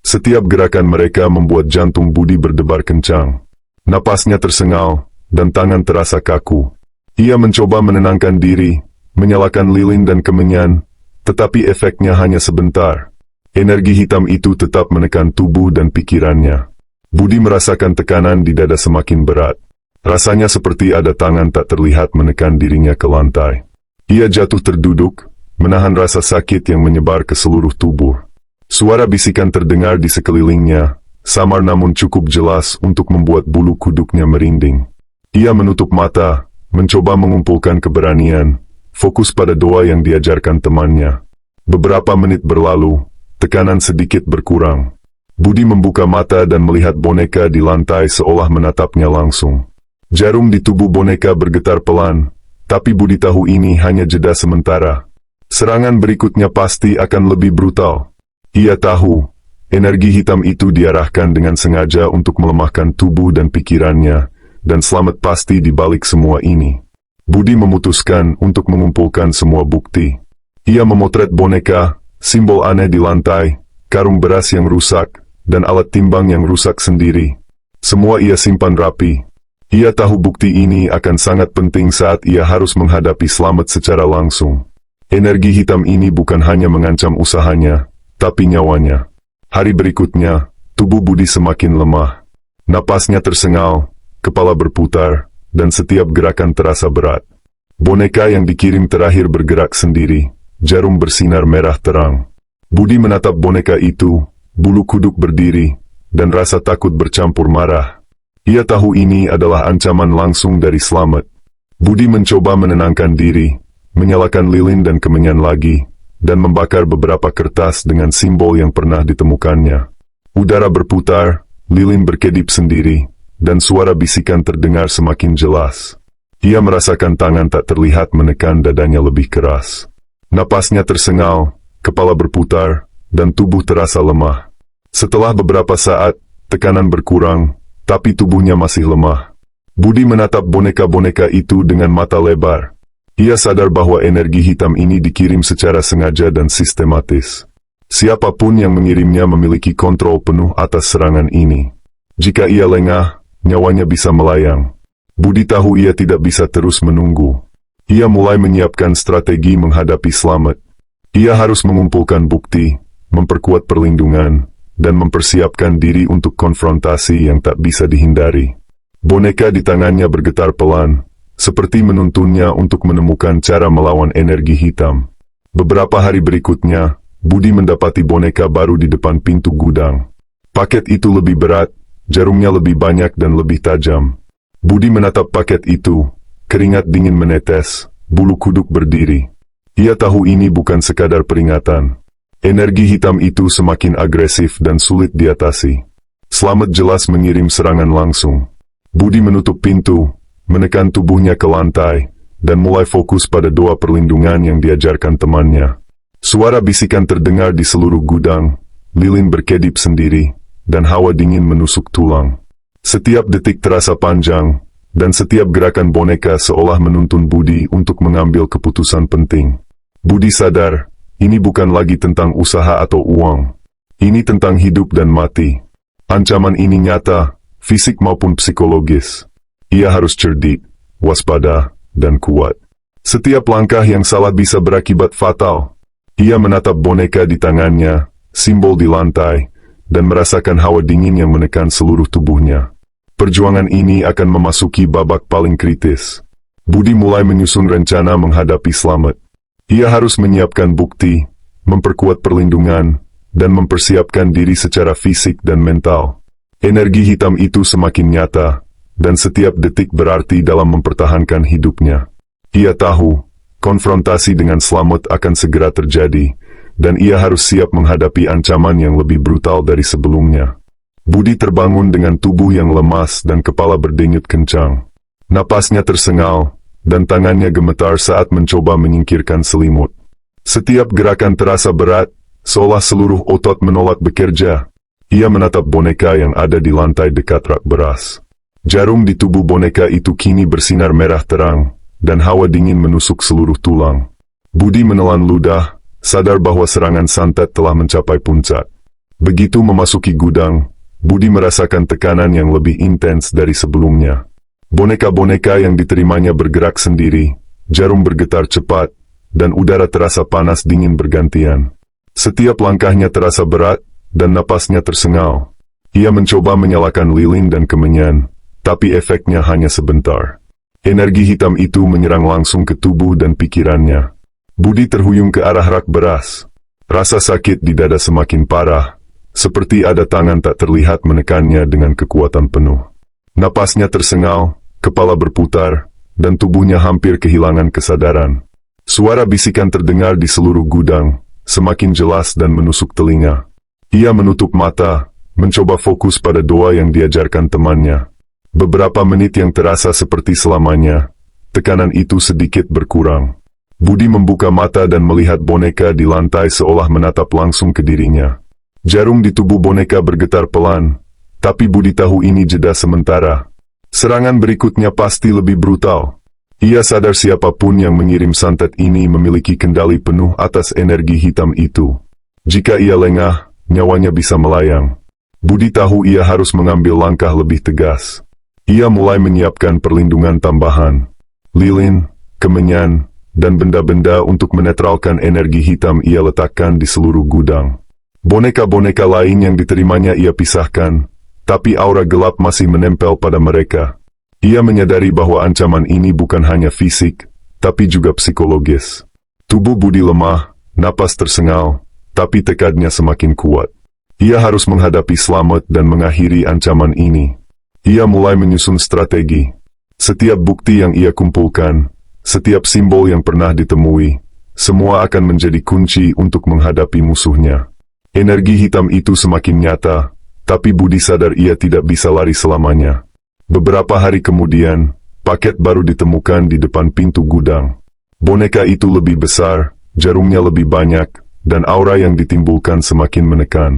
Setiap gerakan mereka membuat jantung Budi berdebar kencang. Napasnya tersengal, dan tangan terasa kaku. Ia mencoba menenangkan diri, menyalakan lilin dan kemenyan, tetapi efeknya hanya sebentar. Energi hitam itu tetap menekan tubuh dan pikirannya. Budi merasakan tekanan di dada semakin berat. Rasanya seperti ada tangan tak terlihat menekan dirinya ke lantai. Ia jatuh terduduk, menahan rasa sakit yang menyebar ke seluruh tubuh. Suara bisikan terdengar di sekelilingnya, samar namun cukup jelas untuk membuat bulu kuduknya merinding. Ia menutup mata, mencoba mengumpulkan keberanian, fokus pada doa yang diajarkan temannya. Beberapa menit berlalu, tekanan sedikit berkurang. Budi membuka mata dan melihat boneka di lantai seolah menatapnya langsung. Jarum di tubuh boneka bergetar pelan, tapi Budi tahu ini hanya jeda sementara. Serangan berikutnya pasti akan lebih brutal. Ia tahu, energi hitam itu diarahkan dengan sengaja untuk melemahkan tubuh dan pikirannya, dan Slamet pasti di balik semua ini. Budi memutuskan untuk mengumpulkan semua bukti. Ia memotret boneka, simbol aneh di lantai, karung beras yang rusak, dan alat timbang yang rusak sendiri. Semua ia simpan rapi. Ia tahu bukti ini akan sangat penting saat ia harus menghadapi Slamet secara langsung. Energi hitam ini bukan hanya mengancam usahanya, tapi nyawanya. Hari berikutnya, tubuh Budi semakin lemah. Napasnya tersengal, kepala berputar, dan setiap gerakan terasa berat. Boneka yang dikirim terakhir bergerak sendiri, jarum bersinar merah terang. Budi menatap boneka itu, bulu kuduk berdiri, dan rasa takut bercampur marah. Ia tahu ini adalah ancaman langsung dari Slamet. Budi mencoba menenangkan diri, menyalakan lilin dan kemenyan lagi, dan membakar beberapa kertas dengan simbol yang pernah ditemukannya. Udara berputar, lilin berkedip sendiri, dan suara bisikan terdengar semakin jelas. Ia merasakan tangan tak terlihat menekan dadanya lebih keras. Napasnya tersengal, kepala berputar, dan tubuh terasa lemah. Setelah beberapa saat, tekanan berkurang, tapi tubuhnya masih lemah. Budi menatap boneka-boneka itu dengan mata lebar. Ia sadar bahwa energi hitam ini dikirim secara sengaja dan sistematis. Siapapun yang mengirimnya memiliki kontrol penuh atas serangan ini. Jika ia lengah, nyawanya bisa melayang. Budi tahu ia tidak bisa terus menunggu. Ia mulai menyiapkan strategi menghadapi Slamet. Ia harus mengumpulkan bukti, memperkuat perlindungan, dan mempersiapkan diri untuk konfrontasi yang tak bisa dihindari. Boneka di tangannya bergetar pelan, seperti menuntunnya untuk menemukan cara melawan energi hitam. Beberapa hari berikutnya, Budi mendapati boneka baru di depan pintu gudang. Paket itu lebih berat, jarumnya lebih banyak dan lebih tajam. Budi menatap paket itu, keringat dingin menetes, bulu kuduk berdiri. Ia tahu ini bukan sekadar peringatan. Energi hitam itu semakin agresif dan sulit diatasi. Slamet jelas mengirim serangan langsung. Budi menutup pintu, menekan tubuhnya ke lantai, dan mulai fokus pada doa perlindungan yang diajarkan temannya. Suara bisikan terdengar di seluruh gudang, lilin berkedip sendiri, dan hawa dingin menusuk tulang. Setiap detik terasa panjang, dan setiap gerakan boneka seolah menuntun Budi untuk mengambil keputusan penting. Budi sadar, ini bukan lagi tentang usaha atau uang. Ini tentang hidup dan mati. Ancaman ini nyata, fisik maupun psikologis. Ia harus cerdik, waspada, dan kuat. Setiap langkah yang salah bisa berakibat fatal. Ia menatap boneka di tangannya, simbol di lantai, dan merasakan hawa dingin yang menekan seluruh tubuhnya. Perjuangan ini akan memasuki babak paling kritis. Budi mulai menyusun rencana menghadapi Slamet. Ia harus menyiapkan bukti, memperkuat perlindungan, dan mempersiapkan diri secara fisik dan mental. Energi hitam itu semakin nyata, dan setiap detik berarti dalam mempertahankan hidupnya. Ia tahu, konfrontasi dengan Slamet akan segera terjadi, dan ia harus siap menghadapi ancaman yang lebih brutal dari sebelumnya. Budi terbangun dengan tubuh yang lemas dan kepala berdenyut kencang. Napasnya tersengal, dan tangannya gemetar saat mencoba menyingkirkan selimut. Setiap gerakan terasa berat, seolah seluruh otot menolak bekerja. Ia menatap boneka yang ada di lantai dekat rak beras. Jarum di tubuh boneka itu kini bersinar merah terang, dan hawa dingin menusuk seluruh tulang. Budi menelan ludah, sadar bahwa serangan santet telah mencapai puncak. Begitu memasuki gudang, Budi merasakan tekanan yang lebih intens dari sebelumnya. Boneka-boneka yang diterimanya bergerak sendiri, jarum bergetar cepat, dan udara terasa panas dingin bergantian. Setiap langkahnya terasa berat, dan napasnya tersengal. Ia mencoba menyalakan lilin dan kemenyan, tapi efeknya hanya sebentar. Energi hitam itu menyerang langsung ke tubuh dan pikirannya. Budi terhuyung ke arah rak beras. Rasa sakit di dada semakin parah, seperti ada tangan tak terlihat menekannya dengan kekuatan penuh. Napasnya tersengal, kepala berputar, dan tubuhnya hampir kehilangan kesadaran. Suara bisikan terdengar di seluruh gudang, semakin jelas dan menusuk telinga. Ia menutup mata, mencoba fokus pada doa yang diajarkan temannya. Beberapa menit yang terasa seperti selamanya, tekanan itu sedikit berkurang. Budi membuka mata dan melihat boneka di lantai seolah menatap langsung ke dirinya. Jarum di tubuh boneka bergetar pelan, tapi Budi tahu ini jeda sementara. Serangan berikutnya pasti lebih brutal. Ia sadar siapapun yang mengirim santet ini memiliki kendali penuh atas energi hitam itu. Jika ia lengah, nyawanya bisa melayang. Budi tahu ia harus mengambil langkah lebih tegas. Ia mulai menyiapkan perlindungan tambahan. Lilin, kemenyan, dan benda-benda untuk menetralkan energi hitam ia letakkan di seluruh gudang. Boneka-boneka lain yang diterimanya ia pisahkan, tapi aura gelap masih menempel pada mereka. Ia menyadari bahwa ancaman ini bukan hanya fisik, tapi juga psikologis. Tubuh Budi lemah, napas tersengal, tapi tekadnya semakin kuat. Ia harus menghadapi Slamet dan mengakhiri ancaman ini. Ia mulai menyusun strategi. Setiap bukti yang ia kumpulkan, setiap simbol yang pernah ditemui, semua akan menjadi kunci untuk menghadapi musuhnya. Energi hitam itu semakin nyata, tapi Budi sadar ia tidak bisa lari selamanya. Beberapa hari kemudian, paket baru ditemukan di depan pintu gudang. Boneka itu lebih besar, jarumnya lebih banyak, dan aura yang ditimbulkan semakin menekan.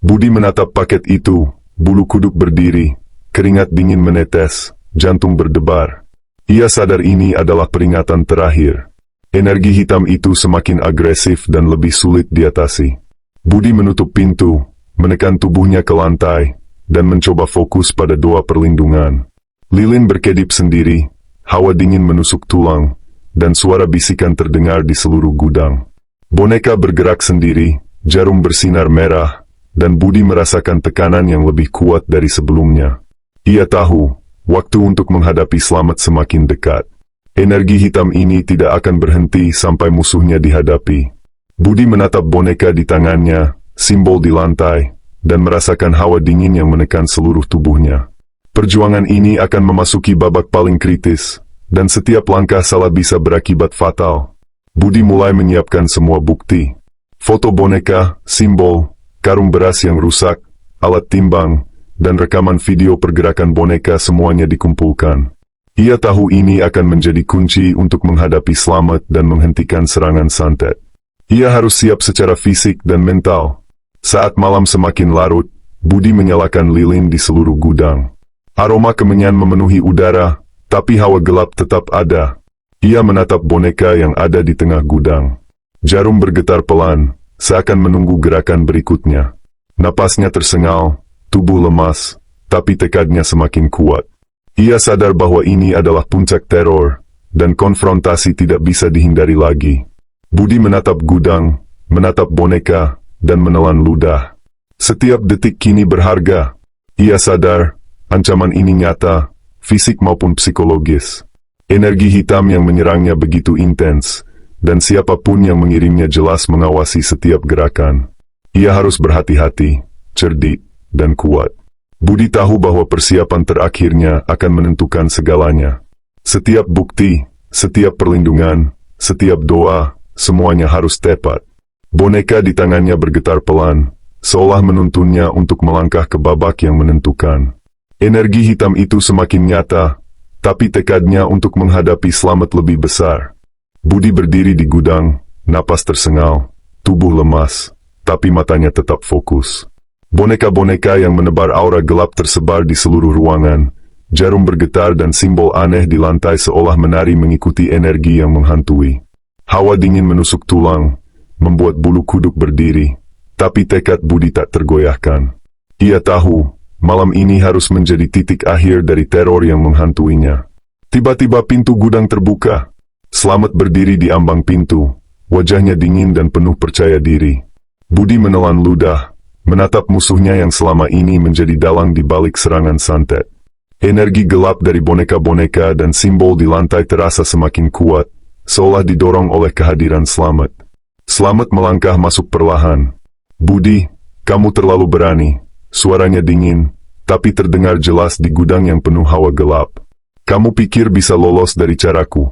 Budi menatap paket itu, bulu kuduk berdiri, keringat dingin menetes, jantung berdebar. Ia sadar ini adalah peringatan terakhir. Energi hitam itu semakin agresif dan lebih sulit diatasi. Budi menutup pintu, menekan tubuhnya ke lantai, dan mencoba fokus pada doa perlindungan. Lilin berkedip sendiri, hawa dingin menusuk tulang, dan suara bisikan terdengar di seluruh gudang. Boneka bergerak sendiri, jarum bersinar merah, dan Budi merasakan tekanan yang lebih kuat dari sebelumnya. Ia tahu, waktu untuk menghadapi Slamet semakin dekat. Energi hitam ini tidak akan berhenti sampai musuhnya dihadapi. Budi menatap boneka di tangannya, simbol di lantai, dan merasakan hawa dingin yang menekan seluruh tubuhnya. Perjuangan ini akan memasuki babak paling kritis, dan setiap langkah salah bisa berakibat fatal. Budi mulai menyiapkan semua bukti. Foto boneka, simbol, karung beras yang rusak, alat timbang, dan rekaman video pergerakan boneka semuanya dikumpulkan. Ia tahu ini akan menjadi kunci untuk menghadapi Slamet dan menghentikan serangan santet. Ia harus siap secara fisik dan mental. Saat malam semakin larut, Budi menyalakan lilin di seluruh gudang. Aroma kemenyan memenuhi udara, tapi hawa gelap tetap ada. Ia menatap boneka yang ada di tengah gudang. Jarum bergetar pelan, seakan menunggu gerakan berikutnya. Napasnya tersengal, tubuh lemas, tapi tekadnya semakin kuat. Ia sadar bahwa ini adalah puncak teror, dan konfrontasi tidak bisa dihindari lagi. Budi menatap gudang, menatap boneka, dan menelan ludah. Setiap detik kini berharga. Ia sadar, ancaman ini nyata, fisik maupun psikologis. Energi hitam yang menyerangnya begitu intens, dan siapapun yang mengirimnya jelas mengawasi setiap gerakan. Ia harus berhati-hati, cerdik, dan kuat. Budi tahu bahwa persiapan terakhirnya akan menentukan segalanya. Setiap bukti, setiap perlindungan, setiap doa, semuanya harus tepat. Boneka di tangannya bergetar pelan, seolah menuntunnya untuk melangkah ke babak yang menentukan. Energi hitam itu semakin nyata, tapi tekadnya untuk menghadapi Slamet lebih besar. Budi berdiri di gudang, napas tersengal, tubuh lemas, tapi matanya tetap fokus. Boneka-boneka yang menebar aura gelap tersebar di seluruh ruangan, jarum bergetar dan simbol aneh di lantai seolah menari mengikuti energi yang menghantui. Hawa dingin menusuk tulang, membuat bulu kuduk berdiri, tapi tekad Budi tak tergoyahkan. Ia tahu, malam ini harus menjadi titik akhir dari teror yang menghantuinya. Tiba-tiba pintu gudang terbuka. Slamet berdiri di ambang pintu, wajahnya dingin dan penuh percaya diri. Budi menelan ludah, menatap musuhnya yang selama ini menjadi dalang di balik serangan santet. Energi gelap dari boneka-boneka dan simbol di lantai terasa semakin kuat, seolah didorong oleh kehadiran Slamet. Slamet melangkah masuk perlahan. "Budi, kamu terlalu berani." Suaranya dingin, tapi terdengar jelas di gudang yang penuh hawa gelap. "Kamu pikir bisa lolos dari caraku?"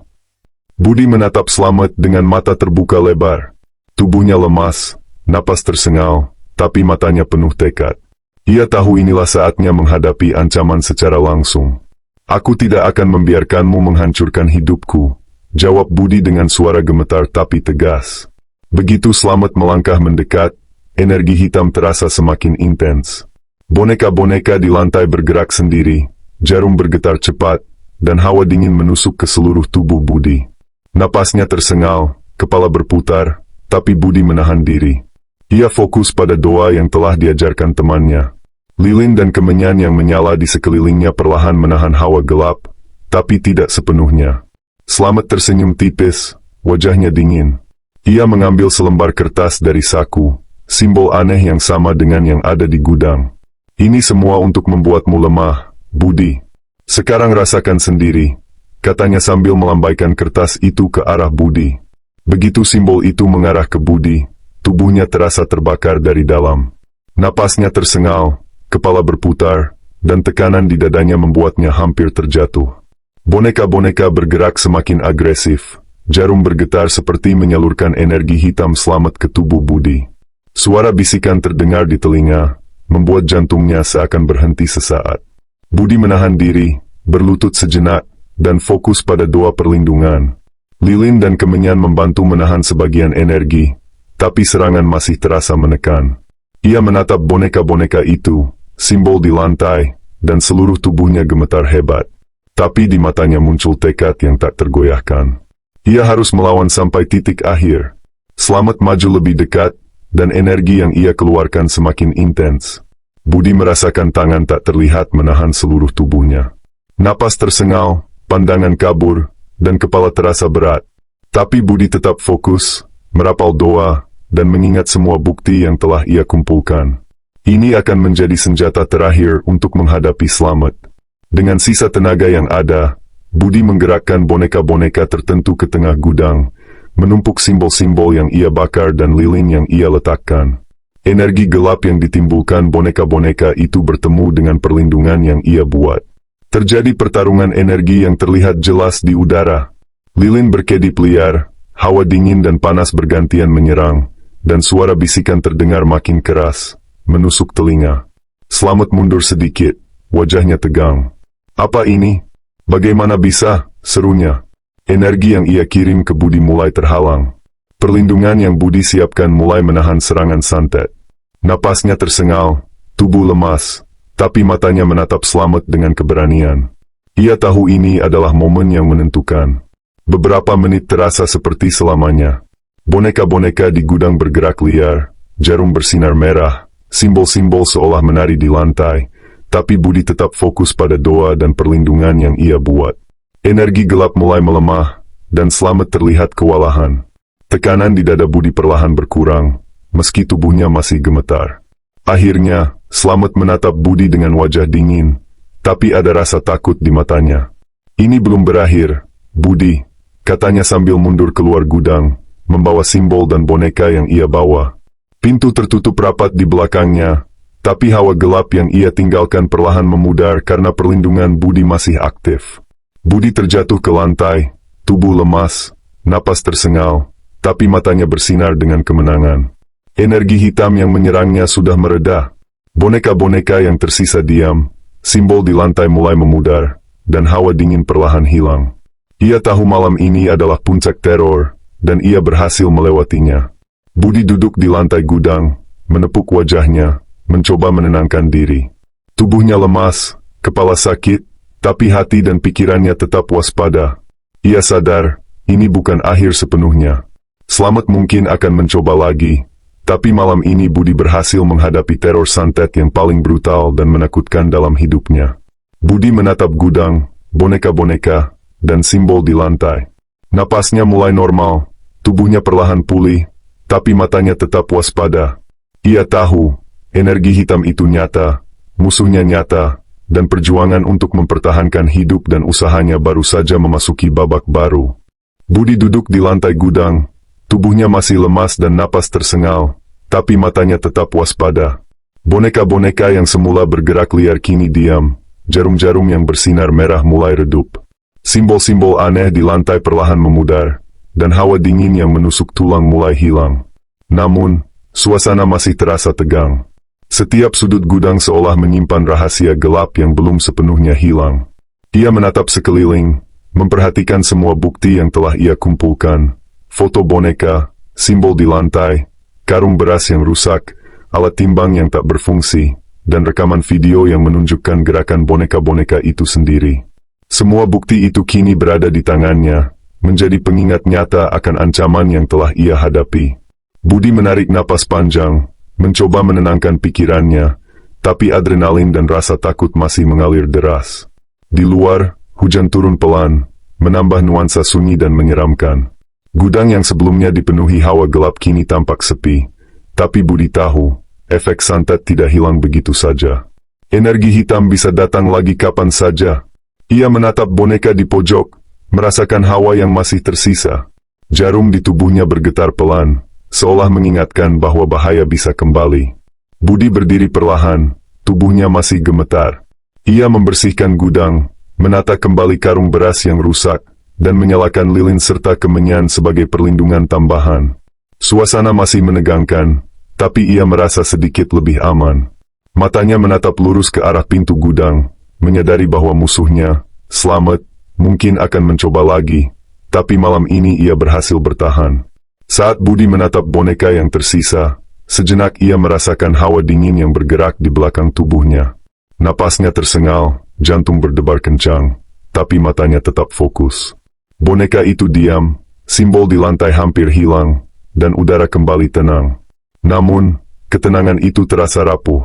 Budi menatap Slamet dengan mata terbuka lebar. Tubuhnya lemas, napas tersengal, tapi matanya penuh tekad. Ia tahu inilah saatnya menghadapi ancaman secara langsung. "Aku tidak akan membiarkanmu menghancurkan hidupku," jawab Budi dengan suara gemetar tapi tegas. Begitu Slamet melangkah mendekat, energi hitam terasa semakin intens. Boneka-boneka di lantai bergerak sendiri, jarum bergetar cepat, dan hawa dingin menusuk ke seluruh tubuh Budi. Napasnya tersengal, kepala berputar, tapi Budi menahan diri. Ia fokus pada doa yang telah diajarkan temannya. Lilin dan kemenyan yang menyala di sekelilingnya perlahan menahan hawa gelap, tapi tidak sepenuhnya. Slamet tersenyum tipis, wajahnya dingin. Ia mengambil selembar kertas dari saku, simbol aneh yang sama dengan yang ada di gudang. "Ini semua untuk membuatmu lemah, Budi. Sekarang rasakan sendiri," katanya sambil melambaikan kertas itu ke arah Budi. Begitu simbol itu mengarah ke Budi, tubuhnya terasa terbakar dari dalam. Napasnya tersengal, kepala berputar, dan tekanan di dadanya membuatnya hampir terjatuh. Boneka-boneka bergerak semakin agresif. Jarum bergetar seperti menyalurkan energi hitam selamat ke tubuh Budi. Suara bisikan terdengar di telinga, membuat jantungnya seakan berhenti sesaat. Budi menahan diri, berlutut sejenak, dan fokus pada doa perlindungan. Lilin dan Kemenyan membantu menahan sebagian energi, tapi serangan masih terasa menekan. Ia menatap boneka-boneka itu, simbol di lantai, dan seluruh tubuhnya gemetar hebat. Tapi di matanya muncul tekad yang tak tergoyahkan. Ia harus melawan sampai titik akhir. Slamet maju lebih dekat, dan energi yang ia keluarkan semakin intens. Budi merasakan tangan tak terlihat menahan seluruh tubuhnya. Napas tersengal, pandangan kabur, dan kepala terasa berat. Tapi Budi tetap fokus, merapal doa, dan mengingat semua bukti yang telah ia kumpulkan. Ini akan menjadi senjata terakhir untuk menghadapi Slamet. Dengan sisa tenaga yang ada, Budi menggerakkan boneka-boneka tertentu ke tengah gudang, menumpuk simbol-simbol yang ia bakar dan lilin yang ia letakkan. Energi gelap yang ditimbulkan boneka-boneka itu bertemu dengan perlindungan yang ia buat. Terjadi pertarungan energi yang terlihat jelas di udara. Lilin berkedip liar, hawa dingin dan panas bergantian menyerang, dan suara bisikan terdengar makin keras, menusuk telinga. Slamet mundur sedikit, wajahnya tegang. "Apa ini? Bagaimana bisa?" serunya. Energi yang ia kirim ke Budi mulai terhalang. Perlindungan yang Budi siapkan mulai menahan serangan santet. Napasnya tersengal, tubuh lemas, tapi matanya menatap Slamet dengan keberanian. Ia tahu ini adalah momen yang menentukan. Beberapa menit terasa seperti selamanya. Boneka-boneka di gudang bergerak liar, jarum bersinar merah, simbol-simbol seolah menari di lantai, tapi Budi tetap fokus pada doa dan perlindungan yang ia buat. Energi gelap mulai melemah, dan Slamet terlihat kewalahan. Tekanan di dada Budi perlahan berkurang, meski tubuhnya masih gemetar. Akhirnya, Slamet menatap Budi dengan wajah dingin, tapi ada rasa takut di matanya. "Ini belum berakhir, Budi," katanya sambil mundur keluar gudang, membawa simbol dan boneka yang ia bawa. Pintu tertutup rapat di belakangnya, tapi hawa gelap yang ia tinggalkan perlahan memudar karena perlindungan Budi masih aktif. Budi terjatuh ke lantai, tubuh lemas, napas tersengal, tapi matanya bersinar dengan kemenangan. Energi hitam yang menyerangnya sudah mereda. Boneka-boneka yang tersisa diam, simbol di lantai mulai memudar, dan hawa dingin perlahan hilang. Ia tahu malam ini adalah puncak teror, dan ia berhasil melewatinya. Budi duduk di lantai gudang, menepuk wajahnya, mencoba menenangkan diri. Tubuhnya lemas, kepala sakit, tapi hati dan pikirannya tetap waspada. Ia sadar, ini bukan akhir sepenuhnya. Slamet mungkin akan mencoba lagi, tapi malam ini Budi berhasil menghadapi teror santet yang paling brutal dan menakutkan dalam hidupnya. Budi menatap gudang, boneka-boneka, dan simbol di lantai. Napasnya mulai normal, tubuhnya perlahan pulih, tapi matanya tetap waspada. Ia tahu, energi hitam itu nyata, musuhnya nyata, dan perjuangan untuk mempertahankan hidup dan usahanya baru saja memasuki babak baru. Budi duduk di lantai gudang, tubuhnya masih lemas dan napas tersengal, tapi matanya tetap waspada. Boneka-boneka yang semula bergerak liar kini diam, jarum-jarum yang bersinar merah mulai redup. Simbol-simbol aneh di lantai perlahan memudar, dan hawa dingin yang menusuk tulang mulai hilang. Namun, suasana masih terasa tegang. Setiap sudut gudang seolah menyimpan rahasia gelap yang belum sepenuhnya hilang. Ia menatap sekeliling, memperhatikan semua bukti yang telah ia kumpulkan. Foto boneka, simbol di lantai, karung beras yang rusak, alat timbang yang tak berfungsi, dan rekaman video yang menunjukkan gerakan boneka-boneka itu sendiri. Semua bukti itu kini berada di tangannya, menjadi pengingat nyata akan ancaman yang telah ia hadapi. Budi menarik napas panjang, mencoba menenangkan pikirannya, tapi adrenalin dan rasa takut masih mengalir deras. Di luar, hujan turun pelan, menambah nuansa sunyi dan menyeramkan. Gudang yang sebelumnya dipenuhi hawa gelap kini tampak sepi, tapi Budi tahu, efek santet tidak hilang begitu saja. Energi hitam bisa datang lagi kapan saja. Ia menatap boneka di pojok, merasakan hawa yang masih tersisa. Jarum di tubuhnya bergetar pelan, seolah mengingatkan bahwa bahaya bisa kembali. Budi berdiri perlahan, tubuhnya masih gemetar. Ia membersihkan gudang, menata kembali karung beras yang rusak, dan menyalakan lilin serta kemenyan sebagai perlindungan tambahan. Suasana masih menegangkan, tapi ia merasa sedikit lebih aman. Matanya menatap lurus ke arah pintu gudang, menyadari bahwa musuhnya, Slamet, mungkin akan mencoba lagi, tapi malam ini ia berhasil bertahan. Saat Budi menatap boneka yang tersisa, sejenak ia merasakan hawa dingin yang bergerak di belakang tubuhnya. Napasnya tersengal, jantung berdebar kencang, tapi matanya tetap fokus. Boneka itu diam, simbol di lantai hampir hilang, dan udara kembali tenang. Namun, ketenangan itu terasa rapuh.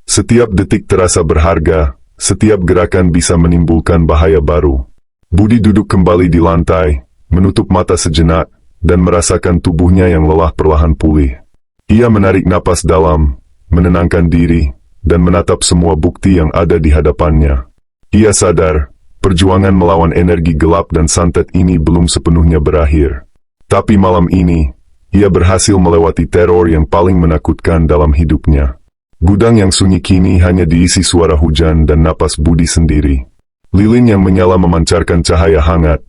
Setiap detik terasa berharga, setiap gerakan bisa menimbulkan bahaya baru. Budi duduk kembali di lantai, menutup mata sejenak, dan merasakan tubuhnya yang lelah perlahan pulih. Ia menarik napas dalam, menenangkan diri, dan menatap semua bukti yang ada di hadapannya. Ia sadar, perjuangan melawan energi gelap dan santet ini belum sepenuhnya berakhir. Tapi malam ini, ia berhasil melewati teror yang paling menakutkan dalam hidupnya. Gudang yang sunyi kini hanya diisi suara hujan dan napas Budi sendiri. Lilin yang menyala memancarkan cahaya hangat,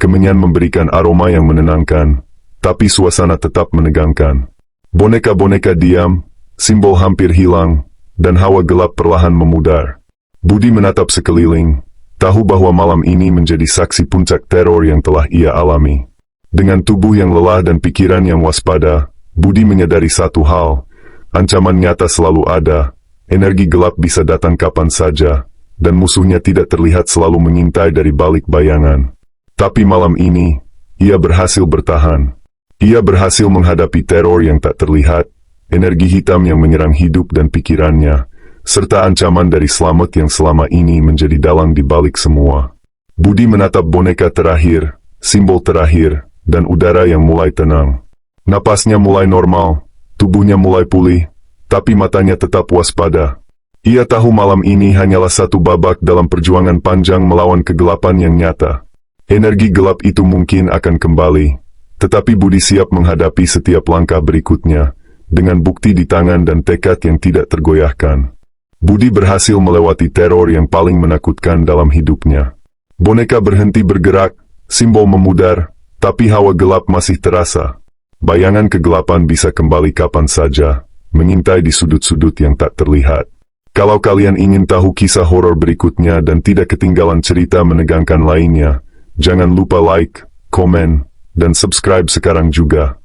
kemenyan memberikan aroma yang menenangkan, tapi suasana tetap menegangkan. Boneka-boneka diam, simbol hampir hilang, dan hawa gelap perlahan memudar. Budi menatap sekeliling, tahu bahwa malam ini menjadi saksi puncak teror yang telah ia alami. Dengan tubuh yang lelah dan pikiran yang waspada, Budi menyadari satu hal, ancaman nyata selalu ada, energi gelap bisa datang kapan saja, dan musuhnya tidak terlihat selalu mengintai dari balik bayangan. Tapi malam ini, ia berhasil bertahan. Ia berhasil menghadapi teror yang tak terlihat, energi hitam yang menyerang hidup dan pikirannya, serta ancaman dari Slamet yang selama ini menjadi dalang di balik semua. Budi menatap boneka terakhir, simbol terakhir, dan udara yang mulai tenang. Napasnya mulai normal, tubuhnya mulai pulih, tapi matanya tetap waspada. Ia tahu malam ini hanyalah satu babak dalam perjuangan panjang melawan kegelapan yang nyata. Energi gelap itu mungkin akan kembali, tetapi Budi siap menghadapi setiap langkah berikutnya, dengan bukti di tangan dan tekad yang tidak tergoyahkan. Budi berhasil melewati teror yang paling menakutkan dalam hidupnya. Boneka berhenti bergerak, simbol memudar, tapi hawa gelap masih terasa. Bayangan kegelapan bisa kembali kapan saja, mengintai di sudut-sudut yang tak terlihat. Kalau kalian ingin tahu kisah horor berikutnya dan tidak ketinggalan cerita menegangkan lainnya, jangan lupa like, komen, dan subscribe sekarang juga.